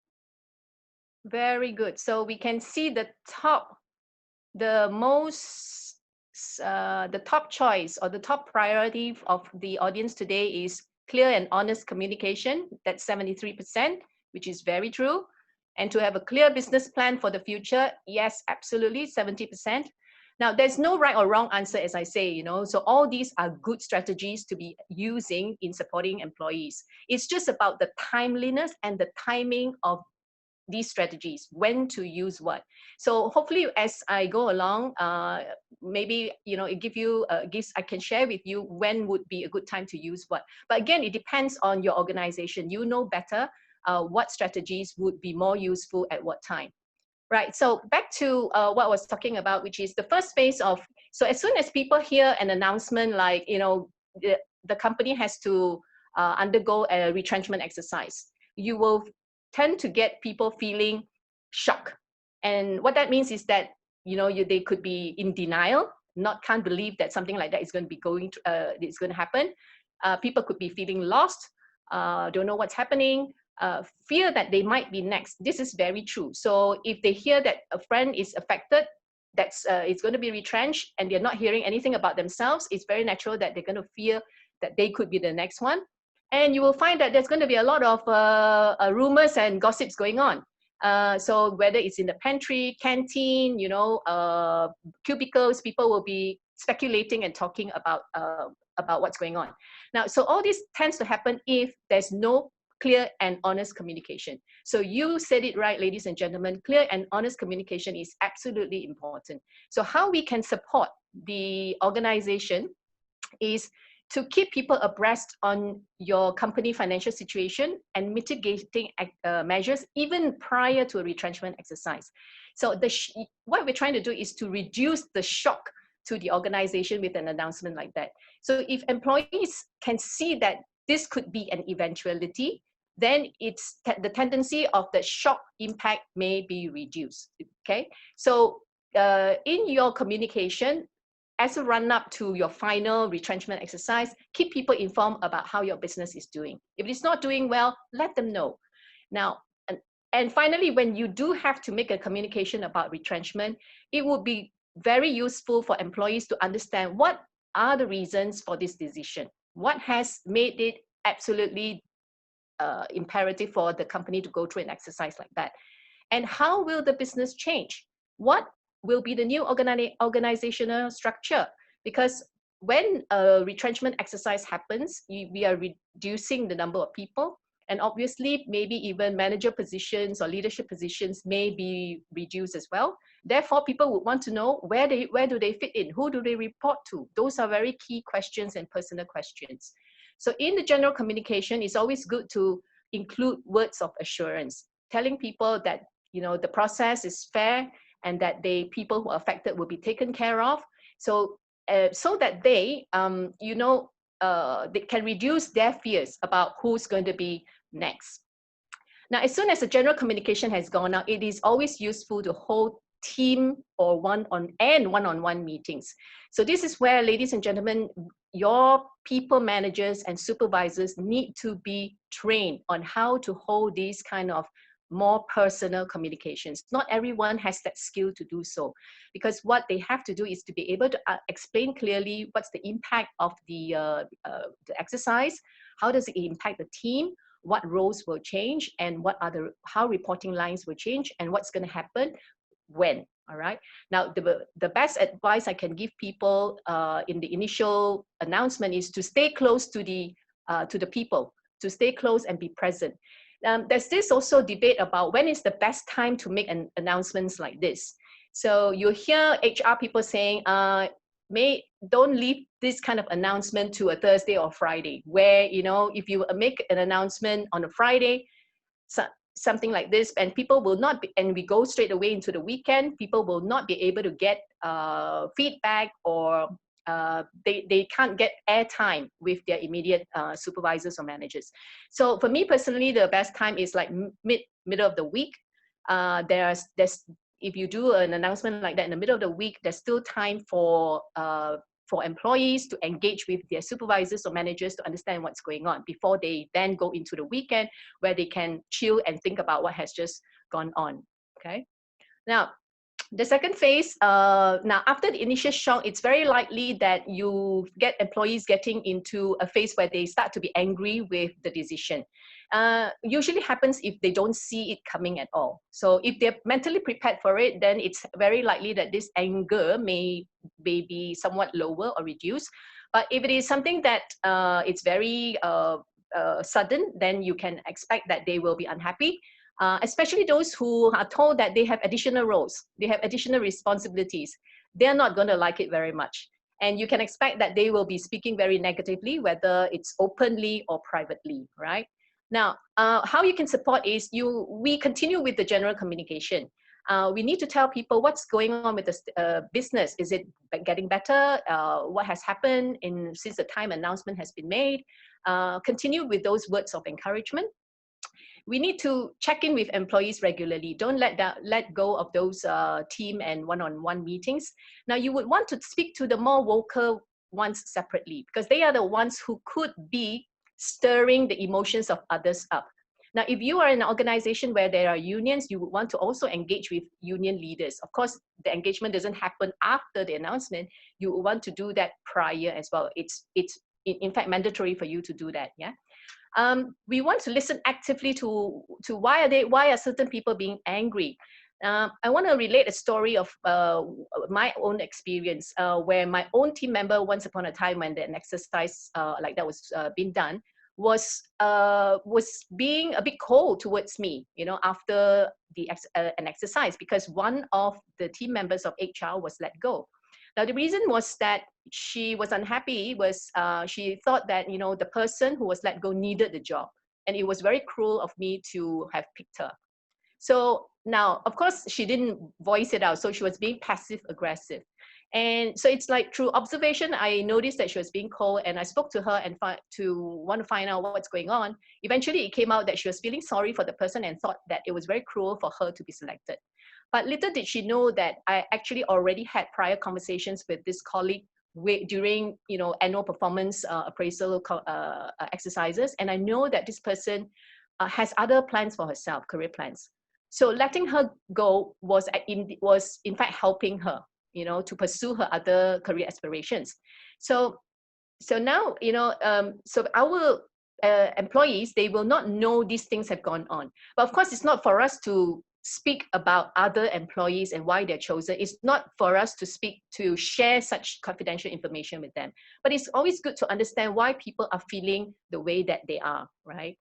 Very good. So we can see the top choice or the top priority of the audience today is clear and honest communication. That's 73%, which is very true. And to have a clear business plan for the future, yes, absolutely, 70%. Now, there's no right or wrong answer, as I say, you know, so all these are good strategies to be using in supporting employees. It's just about the timeliness and the timing of these strategies, when to use what. So hopefully as I go along, maybe, you know, it I can share with you when would be a good time to use what. But again, it depends on your organization. You know better what strategies would be more useful at what time. Right, so back to what I was talking about, which is the first phase of, so as soon as people hear an announcement like, you know, the company has to undergo a retrenchment exercise, you will tend to get people feeling shocked. And what that means is that, you know, they could be in denial, can't believe that something like that is going to be it's going to happen. People could be feeling lost, don't know what's happening, fear that they might be next. This is very true. So if they hear that a friend is affected, it's going to be retrenched, and they're not hearing anything about themselves, it's very natural that they're going to fear that they could be the next one. And you will find that there's going to be a lot of rumors and gossips going on. So whether it's in the pantry, canteen, you know, cubicles, people will be speculating and talking about what's going on. Now, so all this tends to happen if there's no clear and honest communication. So you said it right, ladies and gentlemen, clear and honest communication is absolutely important. So how we can support the organization is to keep people abreast on your company financial situation and mitigating measures even prior to a retrenchment exercise. So what we're trying to do is to reduce the shock to the organization with an announcement like that. So if employees can see that this could be an eventuality, then it's the tendency of the shock impact may be reduced, okay? So in your communication, as a run-up to your final retrenchment exercise, keep people informed about how your business is doing. If it's not doing well, let them know. Now, and finally, when you do have to make a communication about retrenchment, it would be very useful for employees to understand what are the reasons for this decision. What has made it absolutely imperative for the company to go through an exercise like that? And how will the business change? What will be the new organizational structure? Because when a retrenchment exercise happens, we are reducing the number of people, and obviously maybe even manager positions or leadership positions may be reduced as well. Therefore, people would want to know where do they fit in, who do they report to? Those are very key questions and personal questions. So in the general communication, it's always good to include words of assurance, telling people that, you know, the process is fair and that people who are affected will be taken care of. So so that they, they can reduce their fears about who's going to be next. Now, as soon as the general communication has gone out, it is always useful to hold team or one-on-one meetings. So this is where, ladies and gentlemen, your people managers and supervisors need to be trained on how to hold these kind of more personal communications. Not everyone has that skill to do so, because what they have to do is to be able to explain clearly what's the impact of the exercise, how does it impact the team, what roles will change, and how reporting lines will change, and what's going to happen when. All right. Now, the best advice I can give people in the initial announcement is to stay close to the people, to stay close and be present. There's this also debate about when is the best time to make announcements like this. So you hear HR people saying, don't leave this kind of announcement to a Thursday or Friday, where, you know, if you make an announcement on a Friday, something like this, and people will not be, and we go straight away into the weekend, people will not be able to get feedback, or they can't get airtime with their immediate supervisors or managers. So for me personally, the best time is like middle of the week. If you do an announcement like that in the middle of the week, there's still time for for employees to engage with their supervisors or managers to understand what's going on before they then go into the weekend where they can chill and think about what has just gone on. Okay. Now, the second phase, now after the initial shock, it's very likely that you get employees getting into a phase where they start to be angry with the decision. Usually happens if they don't see it coming at all. So if they're mentally prepared for it, then it's very likely that this anger may be somewhat lower or reduced. But if it is something that it's very sudden, then you can expect that they will be unhappy. Especially those who are told that they have additional roles, they have additional responsibilities. They're not going to like it very much. And you can expect that they will be speaking very negatively, whether it's openly or privately, right? Now, how you can support is we continue with the general communication. We need to tell people what's going on with the business. Is it getting better? What has happened since the time announcement has been made? Continue with those words of encouragement. We need to check in with employees regularly. Don't let go of those team and one-on-one meetings. Now, you would want to speak to the more vocal ones separately because they are the ones who could be stirring the emotions of others up. Now, if you are in an organization where there are unions, you would want to also engage with union leaders. Of course, the engagement doesn't happen after the announcement. You would want to do that prior as well. It's in fact mandatory for you to do that. Yeah. We want to listen actively to why are certain people being angry. I want to relate a story of my own experience where my own team member, once upon a time when an exercise like that was being done, was being a bit cold towards me, after an exercise because one of the team members of HR was let go. Now, the reason was that she was unhappy was she thought that, the person who was let go needed the job. And it was very cruel of me to have picked her. So now, of course, she didn't voice it out. So she was being passive aggressive. And so it's like through observation, I noticed that she was being cold and I spoke to her and want to find out what's going on. Eventually, it came out that she was feeling sorry for the person and thought that it was very cruel for her to be selected. But little did she know that I actually already had prior conversations with this colleague during, annual performance appraisal exercises. And I know that this person has other plans for herself, career plans. So letting her go was in fact helping her, to pursue her other career aspirations. So now, so our employees, they will not know these things have gone on. But of course, it's not for us to speak about other employees and why they're chosen. It's not for us to share such confidential information with them. But it's always good to understand why people are feeling the way that they are, right?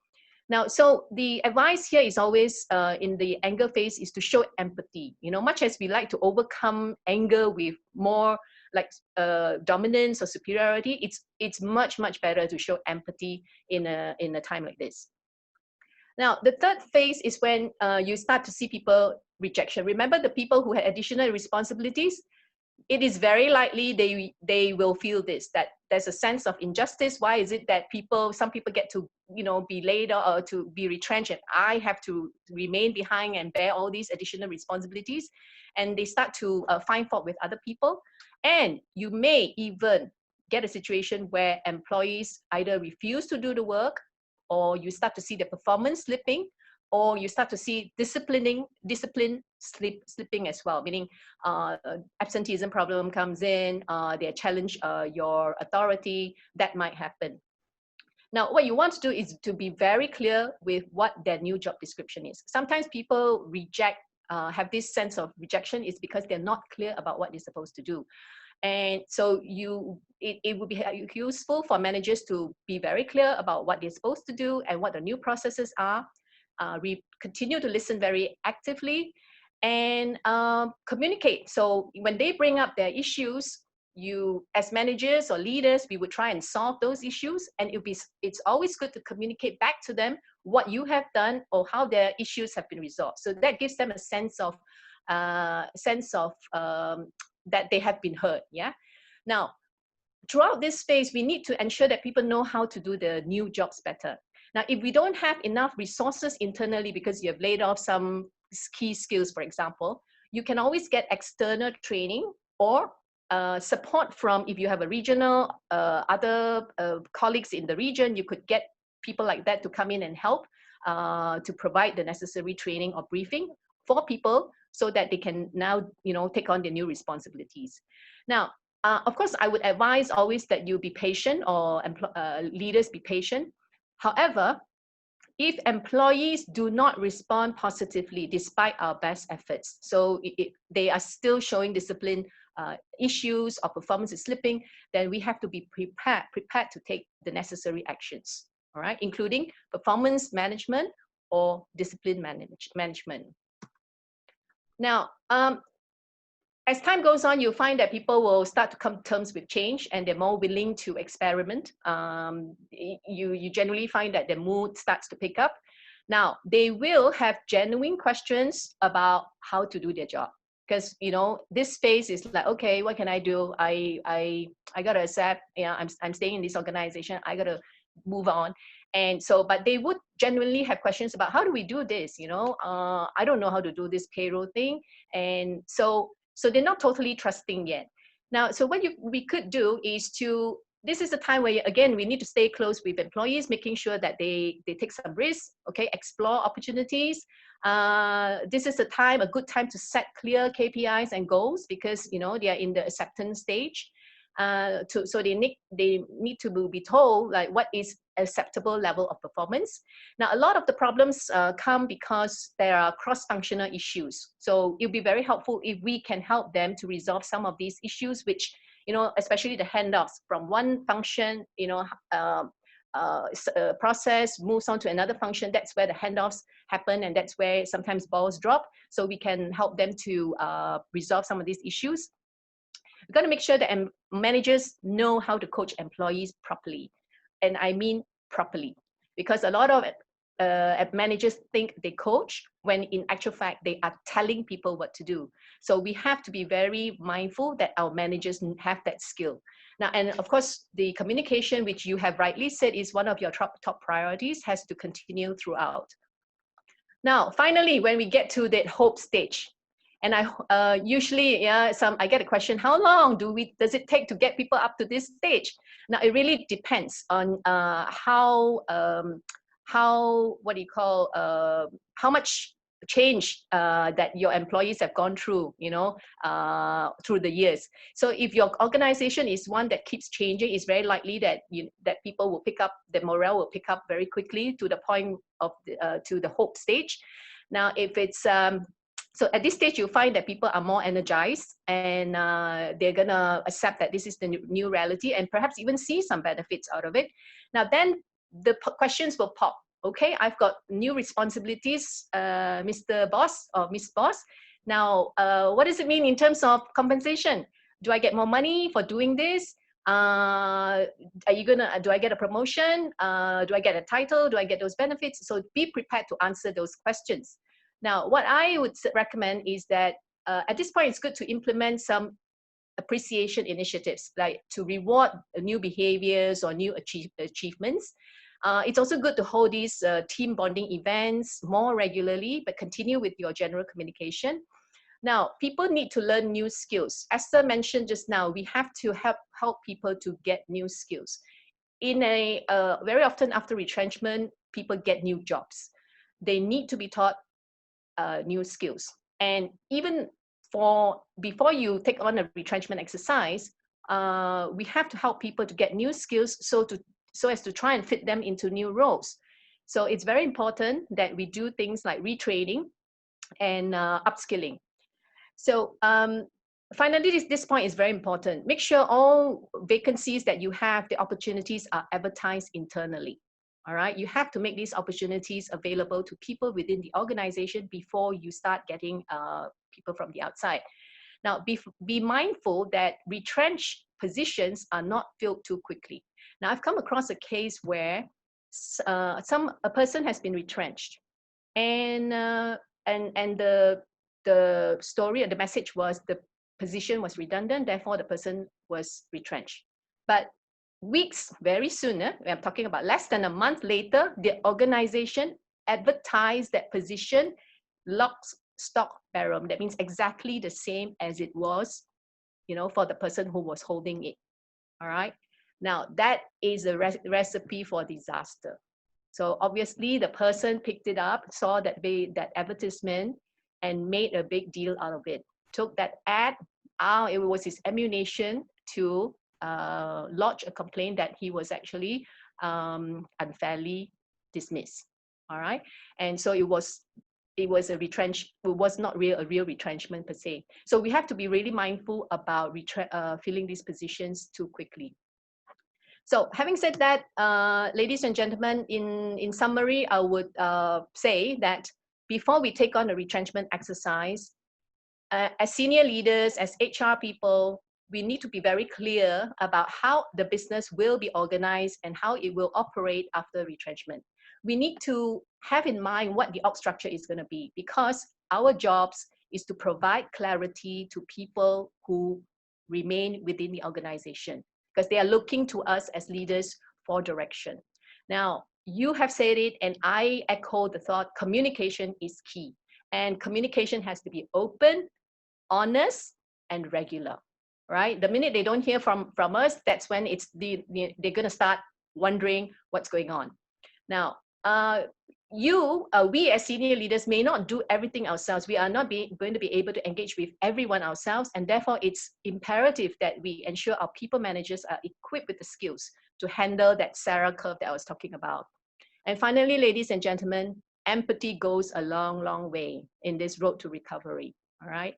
Now, so the advice here is always in the anger phase is to show empathy. Much as we like to overcome anger with more like dominance or superiority, it's much, much better to show empathy in a time like this. Now, the third phase is when you start to see people rejection. Remember the people who had additional responsibilities? It is very likely they will feel this, that there's a sense of injustice. Why is it that some people get to, be laid or to be retrenched and I have to remain behind and bear all these additional responsibilities? And they start to find fault with other people. And you may even get a situation where employees either refuse to do the work, or you start to see the performance slipping, or you start to see discipline slipping as well, meaning absenteeism problem comes in, they challenge your authority, that might happen. Now, what you want to do is to be very clear with what their new job description is. Sometimes people have this sense of rejection is because they're not clear about what they're supposed to do. And so it would be useful for managers to be very clear about what they're supposed to do and what the new processes are. We continue to listen very actively and communicate. So when they bring up their issues, as managers or leaders, we would try and solve those issues. And it's always good to communicate back to them what you have done or how their issues have been resolved. So that gives them a sense of that they have been heard. Yeah. Now, throughout this phase, we need to ensure that people know how to do the new jobs better. Now, if we don't have enough resources internally because you have laid off some key skills, for example, you can always get external training or support from, if you have a regional, other colleagues in the region, you could get people like that to come in and help to provide the necessary training or briefing for people so that they can now, take on their new responsibilities. Now, of course, I would advise always that you be patient, or leaders be patient. However, if employees do not respond positively despite our best efforts, so they are still showing discipline issues or performance is slipping, then we have to be prepared to take the necessary actions, all right, including performance management or discipline management. Now, as time goes on, you'll find that people will start to come to terms with change and they're more willing to experiment. You generally find that their mood starts to pick up. Now, they will have genuine questions about how to do their job. Because, this phase is like, okay, what can I do? I got to accept, I'm staying in this organization. I got to move on. And so, but they would genuinely have questions about how do we do this? I don't know how to do this payroll thing. And so they're not totally trusting yet. Now, so what we could do is this is a time where, again, we need to stay close with employees, making sure that they take some risks, okay, explore opportunities. This is a good time to set clear KPIs and goals, because, they are in the acceptance stage. So they need to be told like what is acceptable level of performance. Now, a lot of the problems come because there are cross-functional issues. So it'll be very helpful if we can help them to resolve some of these issues, which, especially the handoffs from one function, process moves on to another function. That's where the handoffs happen, and that's where sometimes balls drop. So we can help them to resolve some of these issues. We've got to make sure that managers know how to coach employees properly. And I mean properly, because a lot of managers think they coach when in actual fact, they are telling people what to do. So we have to be very mindful that our managers have that skill. Now, and of course, the communication, which you have rightly said is one of your top priorities, has to continue throughout. Now, finally, when we get to that hope stage, and I usually, I get a question, how long does it take to get people up to this stage? Now, it really depends on how much change that your employees have gone through, through the years. So if your organization is one that keeps changing, it's very likely that that people will pick up, the morale will pick up very quickly to the point of to the hope stage. Now, if it's so at this stage, you'll find that people are more energized, and they're gonna accept that this is the new reality, and perhaps even see some benefits out of it. Now, then the questions will pop. Okay, I've got new responsibilities, Mr. Boss or Miss Boss. Now, what does it mean in terms of compensation? Do I get more money for doing this? Do I get a promotion? Do I get a title? Do I get those benefits? So be prepared to answer those questions. Now, what I would recommend is that at this point, it's good to implement some appreciation initiatives, like to reward new behaviors or new achievements. It's also good to hold these team bonding events more regularly, but continue with your general communication. Now, people need to learn new skills. Esther mentioned just now, we have to help people to get new skills. Very often after retrenchment, people get new jobs. They need to be taught new skills. And even before you take on a retrenchment exercise, we have to help people to get new skills so as to try and fit them into new roles. So it's very important that we do things like retraining and upskilling. So finally, this point is very important. Make sure all vacancies that you have, the opportunities are advertised internally. All right, you have to make these opportunities available to people within the organization before you start getting people from the outside. Now, be mindful that retrenched positions are not filled too quickly. Now, I've come across a case where a person has been retrenched, and the story or the message was the position was redundant, therefore the person was retrenched. But weeks, very soon, I'm talking about less than a month later, the organization advertised that position lock, stock, barrel. That means exactly the same as it was for the person who was holding it. All right. Now that is a recipe for disaster. So obviously the person picked it up, saw that advertisement, and made a big deal out of it. Took that ad, it was his ammunition to lodge a complaint that he was actually unfairly dismissed. All right, and so it was a retrench. It was not a real retrenchment per se. So we have to be really mindful about filling these positions too quickly. So having said that, ladies and gentlemen, in summary, I would say that before we take on a retrenchment exercise, as senior leaders, as HR people, we need to be very clear about how the business will be organized and how it will operate after retrenchment. We need to have in mind what the org structure is going to be, because our jobs is to provide clarity to people who remain within the organization, because they are looking to us as leaders for direction. Now, you have said it, and I echo the thought, communication is key. And communication has to be open, honest, and regular, right? The minute they don't hear from us, that's when they're going to start wondering what's going on. Now, we as senior leaders may not do everything ourselves. We are not going to be able to engage with everyone ourselves, and therefore it's imperative that we ensure our people managers are equipped with the skills to handle that Sarah curve that I was talking about. And finally, ladies and gentlemen, empathy goes a long, long way in this road to recovery. All right.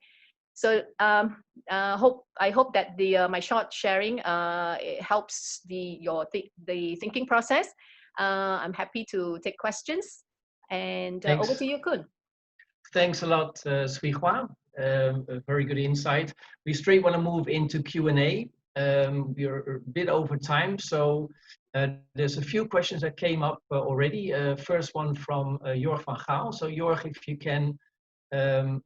So I hope that my short sharing helps the thinking process. I'm happy to take questions, and over to you, Kun. Thanks a lot, Sree. A very good insight. We straight want to move into Q&A. We're a bit over time, so there's a few questions that came up already. First one from Jorg van Gaal. So Jorg, if you can,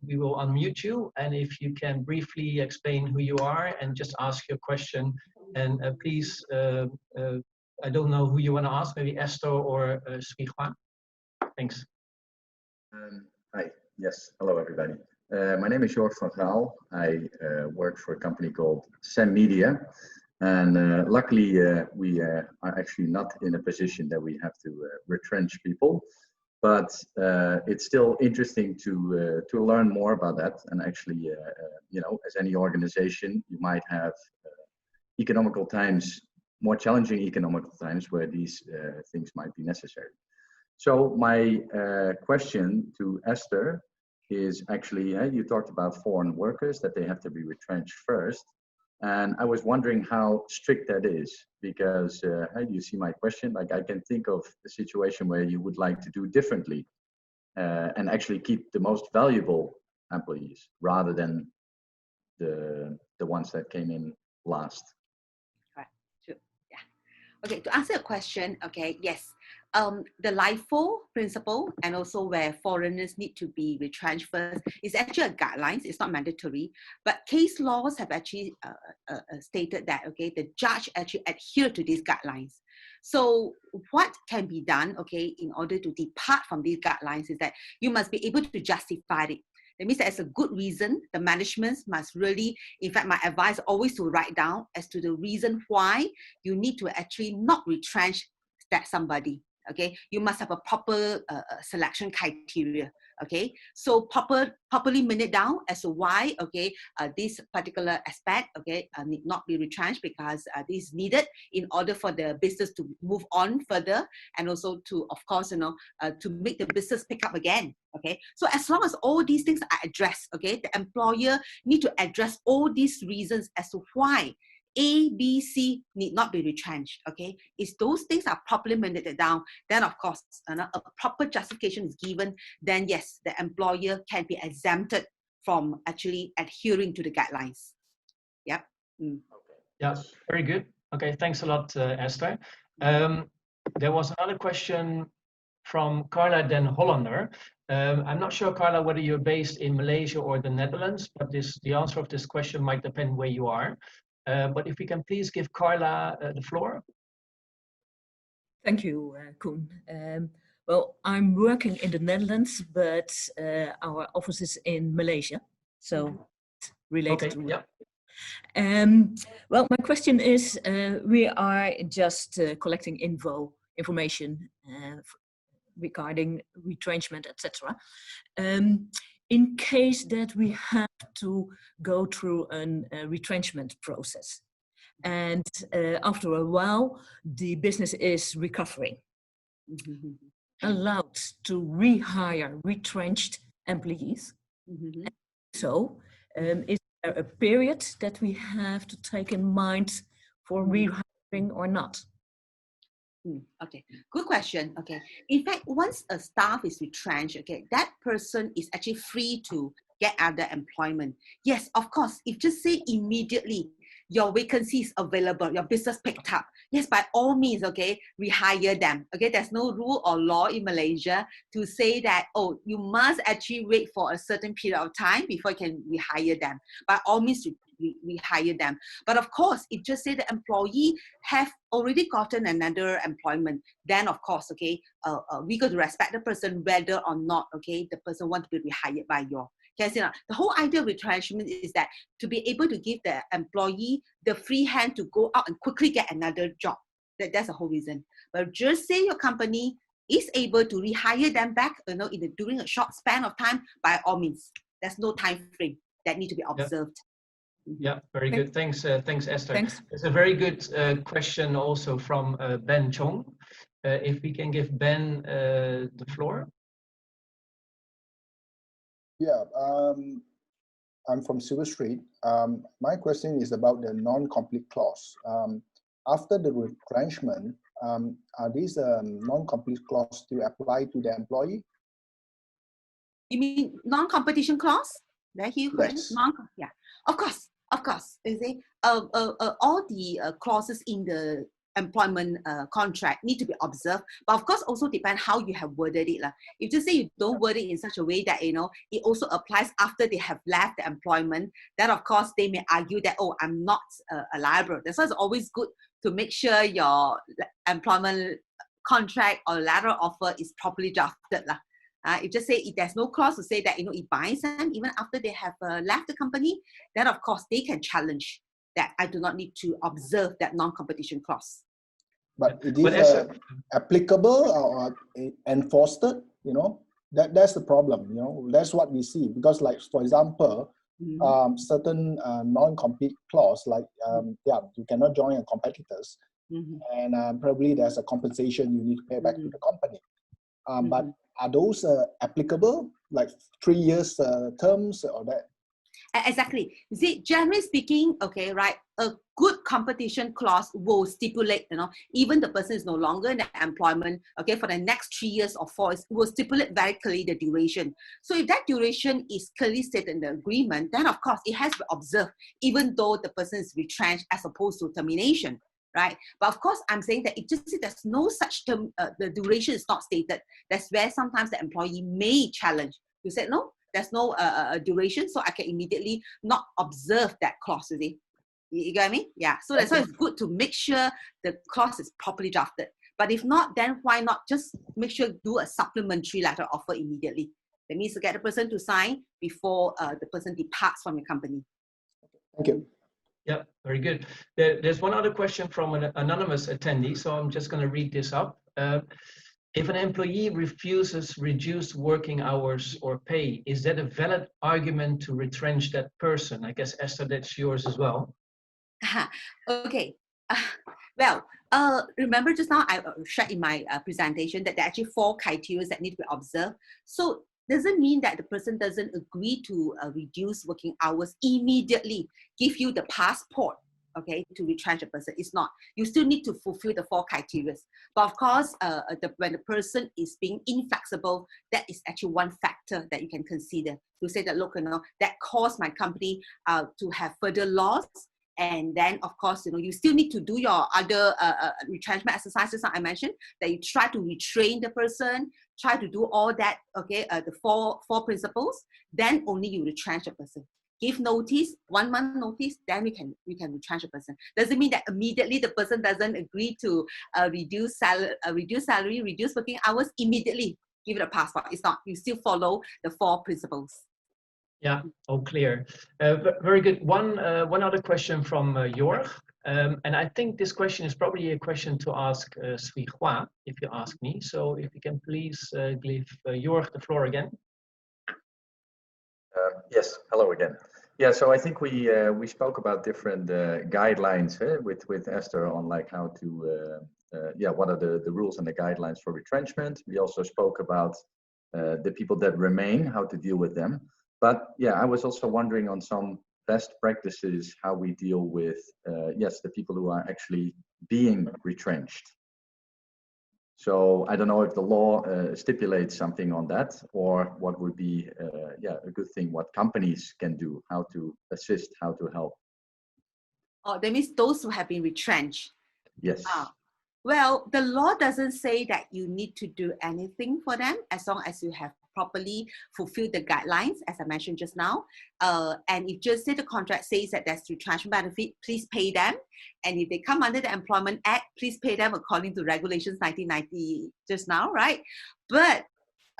we will unmute you, and if you can briefly explain who you are and just ask your question. And please, I don't know who you want to ask, maybe Esther or Sree. Thanks. Hi, yes, hello everybody. My name is Jorg van Gaal. I work for a company called Sam Media, and luckily we are actually not in a position that we have to retrench people, but it's still interesting to learn more about that. And actually, as any organization, you might have economical times, more challenging economical times where these things might be necessary. So my question to Esther is actually, you talked about foreign workers, that they have to be retrenched first. And I was wondering how strict that is, because you see my question, like I can think of a situation where you would like to do differently and actually keep the most valuable employees rather than the ones that came in last. Okay, to answer your question, okay, yes, the LIFO principle, and also where foreigners need to be retrenched first, is actually a guidelines. It's not mandatory, but case laws have actually stated that, okay, the judge actually adhere to these guidelines. So what can be done, okay, in order to depart from these guidelines is that you must be able to justify it. That means there's a good reason. The management must really, in fact, my advice always to write down as to the reason why you need to actually not retrench that somebody. Okay, you must have a proper selection criteria. Okay, so properly minute down as to why, okay, this particular aspect, okay, need not be retrenched because this is needed in order for the business to move on further, and also to, of course, to make the business pick up again. Okay, so as long as all these things are addressed, okay, the employer need to address all these reasons as to why A, B, C need not be retrenched. Okay, if those things are properly minted down, then of course a proper justification is given. Then yes, the employer can be exempted from actually adhering to the guidelines. Yep. Mm. Yeah, very good. Okay, thanks a lot, Esther. There was another question from Carla Den Hollander. I'm not sure, Carla, whether you're based in Malaysia or the Netherlands, but the answer of this question might depend where you are. But if we can please give Carla the floor. Thank you, Koen. Well, I'm working in the Netherlands, but our office is in Malaysia, so related to. Yeah. Well, my question is, we are just collecting information regarding retrenchment, etc. In case that we have to go through a retrenchment process, and after a while, the business is recovering, allowed to rehire retrenched employees. So, is there a period that we have to take in mind for rehiring or not? Okay, good question. Okay, in fact, once a staff is retrenched, okay, that person is actually free to get other employment. Yes, of course, if just say immediately your vacancy is available, your business picked up, yes, by all means, okay, rehire them. Okay, there's no rule or law in Malaysia to say that, oh, you must actually wait for a certain period of time before you can rehire them. By all means, rehire them. But of course, if just say the employee have already gotten another employment, then of course, okay, we got to respect the person whether or not, okay, the person wants to be rehired by you. Can you see that? The whole idea of retrenchment is that to be able to give the employee the free hand to go out and quickly get another job. That's the whole reason. But just say your company is able to rehire them back, you know, during a short span of time, by all means. There's no time frame that need to be observed. Yeah, very good. Thanks, thanks, Esther. Thanks. It's a very good question also from Ben Chong. If we can give Ben the floor. Yeah, I'm from Silver Street. My question is about the non-compete clause. After the retrenchment, are these non-compete clause still apply to the employee? You mean non-competition clause? Did I hear you correctly? Yes. Yeah, of course. You see, all the clauses in the employment contract need to be observed, but of course also depend how you have worded it. If you say you don't word it in such a way that, you know, it also applies after they have left the employment, then of course they may argue that, oh, I'm not liable. That's why it's always good to make sure your employment contract or letter offer is properly drafted. If just say if there's no clause to say that, you know, it binds them even after they have left the company, then of course they can challenge that I do not need to observe that non-competition clause. But it is applicable or enforced, you know, that's the problem, you know, that's what we see. Because like, for example, certain non-compete clause, like, yeah, you cannot join your competitors, and probably there's a compensation you need to pay back to the company. But are those applicable, like 3 years terms or that? Exactly. You see, generally speaking, okay, right, a good competition clause will stipulate, you know, even the person is no longer in the employment, okay, for the next 3 years or 4 years, will stipulate very clearly the duration. So if that duration is clearly stated in the agreement, then of course it has to be observed, even though the person is retrenched as opposed to termination. Right, but of course, I'm saying that it just there's no such term. The duration is not stated. That's where sometimes the employee may challenge. You said no, there's no duration, so I can immediately not observe that clause. You get me? Yeah. So that's why it's good to make sure the clause is properly drafted. But if not, then why not just make sure do a supplementary letter offer immediately? That means to get the person to sign before the person departs from your company. Thank you. Yeah, very good. There's one other question from an anonymous attendee, so I'm just going to read this up. If an employee refuses reduced working hours or pay, is that a valid argument to retrench that person? I guess, Esther, that's yours as well. Okay. Well, remember just now I shared in my presentation that there are actually 4 criteria that need to be observed. So doesn't mean that the person doesn't agree to reduce working hours immediately, give you the passport, okay, to retrench a person. It's not. You still need to fulfill the 4 criteria. But of course, when the person is being inflexible, that is actually one factor that you can consider to say that, look, you know, that caused my company to have further loss. And then, of course, you know, you still need to do your other retrenchment exercises that I mentioned, that you try to retrain the person, try to do all that, okay, the four principles, then only you retrench a person. Give notice, 1 month notice, then we can retrench a person. Doesn't mean that immediately the person doesn't agree to reduce salary, reduce working hours immediately. Give it a passport. It's not. You still follow the 4 principles. Yeah, all clear. Very good. One other question from Jorg. And I think this question is probably a question to ask Sree, if you ask me. So if you can please give Jorg the floor again. Yes, hello again. Yeah, so I think we spoke about different guidelines with Esther on like how to, what are the rules and the guidelines for retrenchment. We also spoke about the people that remain, how to deal with them. But yeah, I was also wondering on some best practices, how we deal with, the people who are actually being retrenched. So I don't know if the law stipulates something on that, or what would be a good thing, what companies can do, how to assist, how to help. Oh, that means those who have been retrenched. Yes. Well, the law doesn't say that you need to do anything for them as long as you have properly fulfilled the guidelines, as I mentioned just now. And if just say the contract says that there's retrenchment benefit, please pay them. And if they come under the Employment Act, please pay them according to Regulations 1990 just now, right? But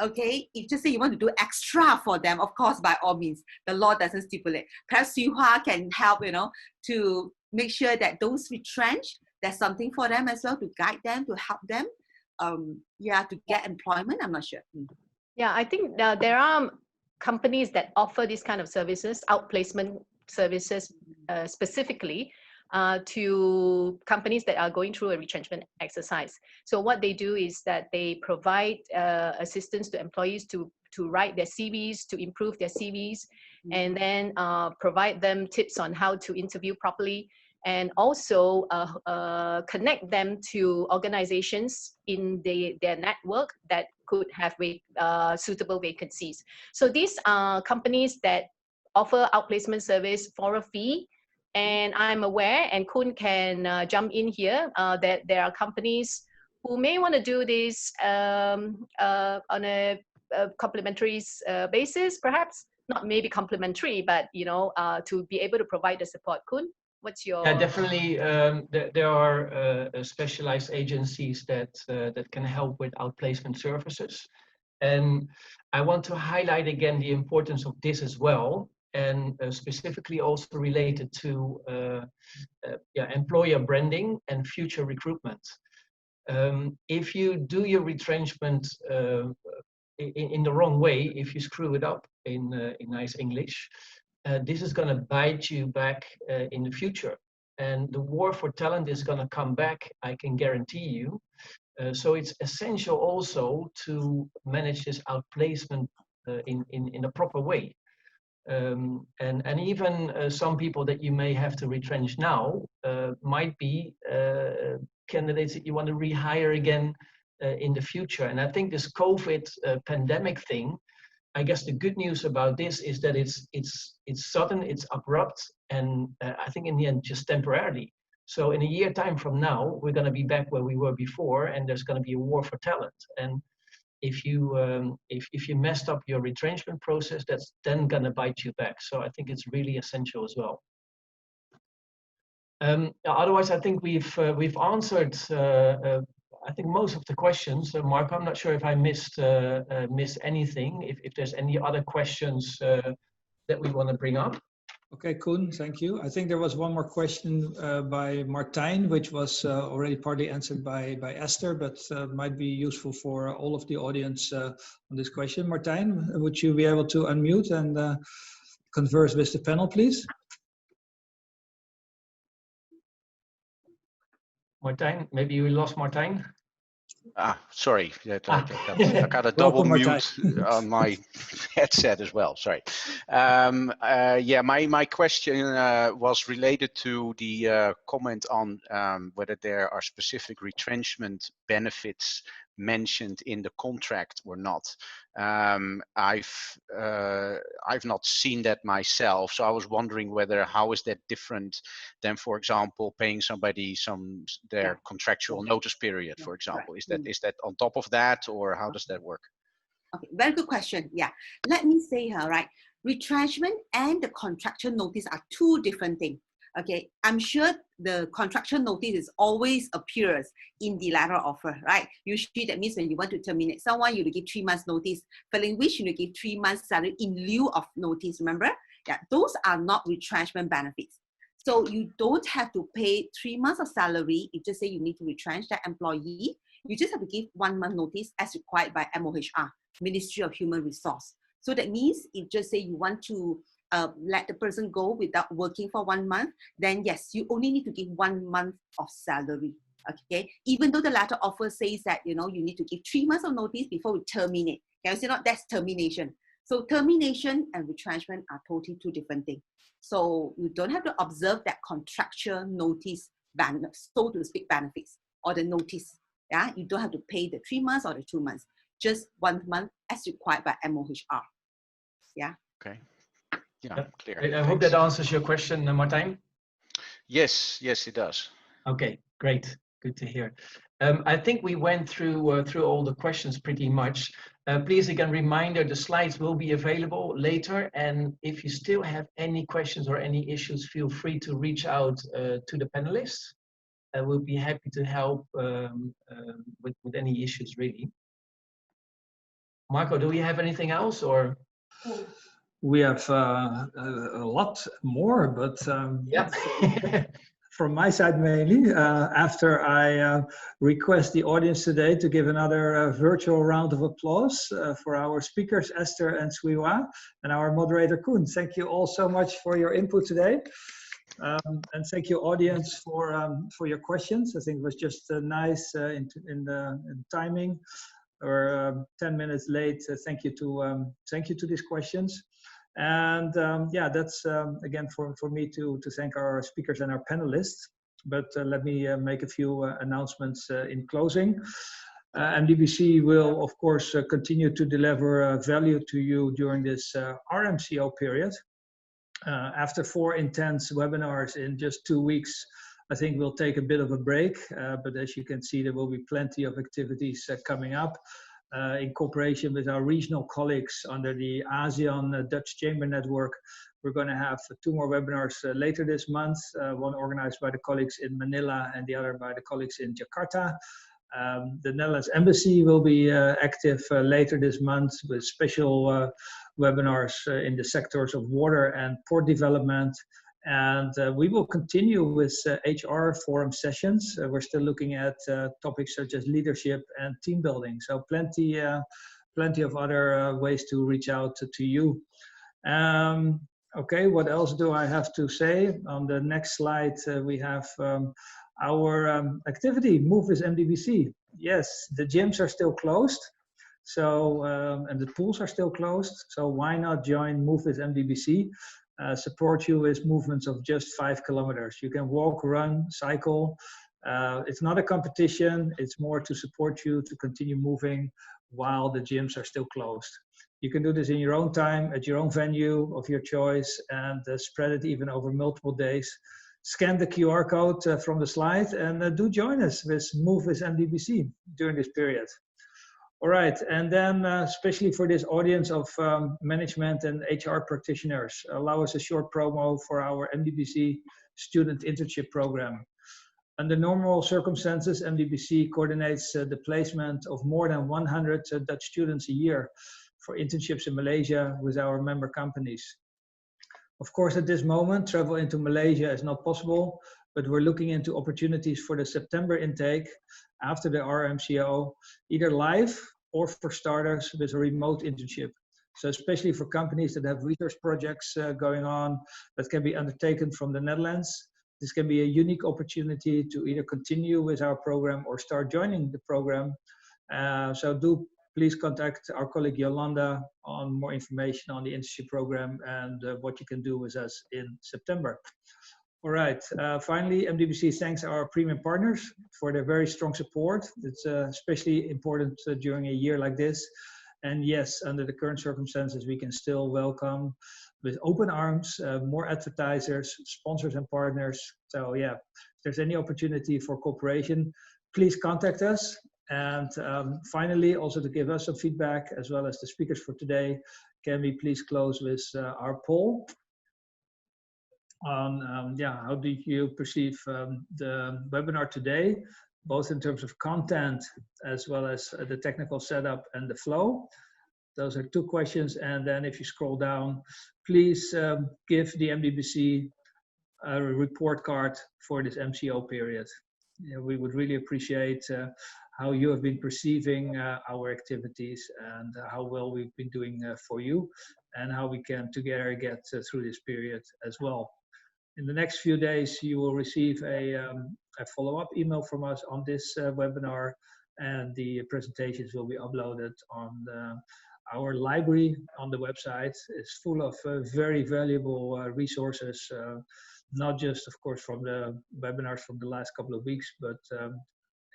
okay, if just say you want to do extra for them, of course, by all means, the law doesn't stipulate. Perhaps Sree can help, to make sure that those retrenched, there's something for them as well to guide them, to help them, to get employment. I'm not sure. Yeah, I think there are companies that offer these kind of services, outplacement services specifically to companies that are going through a retrenchment exercise. So what they do is that they provide assistance to employees to write their CVs, to improve their CVs, and then provide them tips on how to interview properly, and also connect them to organizations in their network that could have suitable vacancies. So these are companies that offer outplacement service for a fee. And I'm aware, and Kun can jump in here, that there are companies who may want to do this on a complimentary basis, perhaps. Not maybe complimentary, but to be able to provide the support. Kun, what's your? Yeah, definitely. There are specialized agencies that can help with outplacement services, and I want to highlight again the importance of this as well, and specifically also related to employer branding and future recruitment. If you do your retrenchment in the wrong way, if you screw it up in nice English, this is going to bite you back in the future. And the war for talent is going to come back, I can guarantee you. So it's essential also to manage this outplacement in a proper way. And even some people that you may have to retrench now might be candidates that you want to rehire again in the future. And I think this COVID pandemic thing, I guess the good news about this is that it's sudden, it's abrupt, and I think in the end just temporarily. So in a year time from now, we're going to be back where we were before, and there's going to be a war for talent. And if you messed up your retrenchment process, that's then going to bite you back. So I think it's really essential as well. Otherwise, I think we've answered I think most of the questions. Mark, I'm not sure if I missed anything. If there's any other questions that we want to bring up. Okay, Koen, thank you. I think there was one more question by Martijn, which was already partly answered by Esther, but might be useful for all of the audience on this question. Martijn, would you be able to unmute and converse with the panel, please? Martijn, maybe we lost Martijn. Sorry, I got a double mute on my headset as well. Sorry. My question was related to the comment on whether there are specific retrenchment benefits mentioned in the contract or not. I've not seen that myself, so I was wondering how is that different than, for example, paying somebody their contractual notice period, for example. Is that on top of that, or how does that work? Okay, very good question. Yeah, let me say, right, retrenchment and the contractual notice are two different things. Okay, I'm sure the contractual notice always appears in the letter offer, right? Usually that means when you want to terminate someone, you will give 3 months notice, following which you will give 3 months salary in lieu of notice, remember? Yeah, those are not retrenchment benefits. So you don't have to pay 3 months of salary. You just say you need to retrench that employee. You just have to give 1 month notice as required by MOHR, Ministry of Human Resource. So that means if just say you want to let the person go without working for 1 month, then yes, you only need to give 1 month of salary. Okay, even though the letter offer says that you need to give 3 months of notice before we terminate. Okay, so that's termination. So termination and retrenchment are totally 2 different things. So you don't have to observe that contractual notice, so to speak, benefits or the notice. Yeah, you don't have to pay the 3 months or the 2 months, just 1 month as required by MOHR. Yeah. Okay. Yeah, Yep. clear. I hope that answers your question, Martijn. Yes, it does. Okay, great. Good to hear. I think we went through all the questions pretty much. Please, again, reminder, the slides will be available later. And if you still have any questions or any issues, feel free to reach out to the panelists. We'll be happy to help with any issues, really. Marco, do we have anything else, or? We have a lot more, but yeah. From my side mainly, after I request the audience today to give another virtual round of applause for our speakers, Esther and Sree, and our moderator, Koen. Thank you all so much for your input today. And thank you, audience, for your questions. I think it was just nice in timing. Or 10 minutes late. Thank you to these questions. And yeah, that's again for me to thank our speakers and our panelists. But let me make a few announcements in closing. MDBC will, of course, continue to deliver value to you during this RMCO period. After 4 intense webinars in just 2 weeks, I think we'll take a bit of a break, but as you can see, there will be plenty of activities coming up in cooperation with our regional colleagues under the ASEAN Dutch Chamber Network. We're going to have 2 more webinars later this month, one organized by the colleagues in Manila and the other by the colleagues in Jakarta. The Netherlands Embassy will be active later this month with special webinars in the sectors of water and port development. And we will continue with HR forum sessions. We're still looking at topics such as leadership and team building. So plenty of other ways to reach out to you. Okay, what else do I have to say? On the next slide, we have our activity, Move with MDBC. Yes, the gyms are still closed. So, and the pools are still closed. So why not join Move with MDBC? Support you with movements of just 5 kilometers. You can walk, run, cycle. It's not a competition. It's more to support you to continue moving while the gyms are still closed. You can do this in your own time, at your own venue of your choice, and spread it even over multiple days. Scan the QR code from the slide and do join us with Move with MDBC during this period. All right, and then especially for this audience of management and HR practitioners, allow us a short promo for our MDBC student internship program. Under normal circumstances, MDBC coordinates the placement of more than 100 Dutch students a year for internships in Malaysia with our member companies. Of course, at this moment, travel into Malaysia is not possible, but we're looking into opportunities for the September intake after the RMCO, either live or for starters with a remote internship. So especially for companies that have research projects going on that can be undertaken from the Netherlands, this can be a unique opportunity to either continue with our program or start joining the program. So do please contact our colleague Yolanda on more information on the internship program and what you can do with us in September. All right, finally, MDBC thanks our premium partners for their very strong support. It's especially important during a year like this. And yes, under the current circumstances, we can still welcome with open arms more advertisers, sponsors and partners. So yeah, if there's any opportunity for cooperation, please contact us. And finally, also to give us some feedback as well as the speakers for today, can we please close with our poll? on how do you perceive the webinar today, both in terms of content as well as the technical setup and the flow. Those are 2 questions. And then if you scroll down, please give the MDBC a report card for this MCO period. We would really appreciate how you have been perceiving our activities and how well we've been doing for you, and how we can together get through this period as well. In the next few days, you will receive a follow-up email from us on this webinar, and the presentations will be uploaded on our library on the website. It's full of very valuable resources, not just, of course, from the webinars from the last couple of weeks, but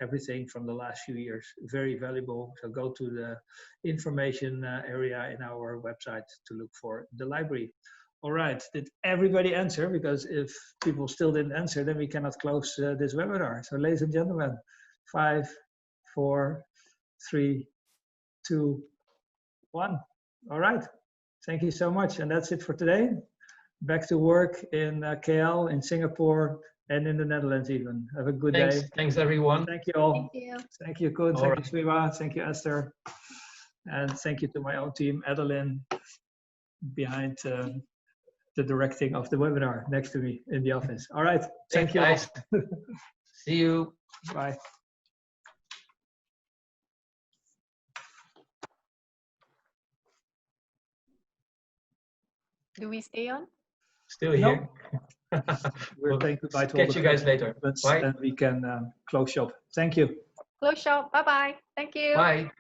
everything from the last few years. Very valuable. So go to the information area in our website to look for the library. All right, did everybody answer? Because if people still didn't answer, then we cannot close this webinar. So ladies and gentlemen, 5, 4, 3, 2, 1. All right, thank you so much. And that's it for today. Back to work in KL, in Singapore, and in the Netherlands even. Have a good day. Thanks, everyone. Thank you all. Thank you. Thank you, Koen. Thank you, Sree. Thank you, Esther. And thank you to my own team, Adeline, behind the directing of the webinar next to me in the office. All right. Thank you all. See you. Bye. Do we stay on? Still here. We're saying goodbye to all catch you guys later. Bye. And we can close shop. Thank you. Close shop. Bye-bye. Thank you. Bye.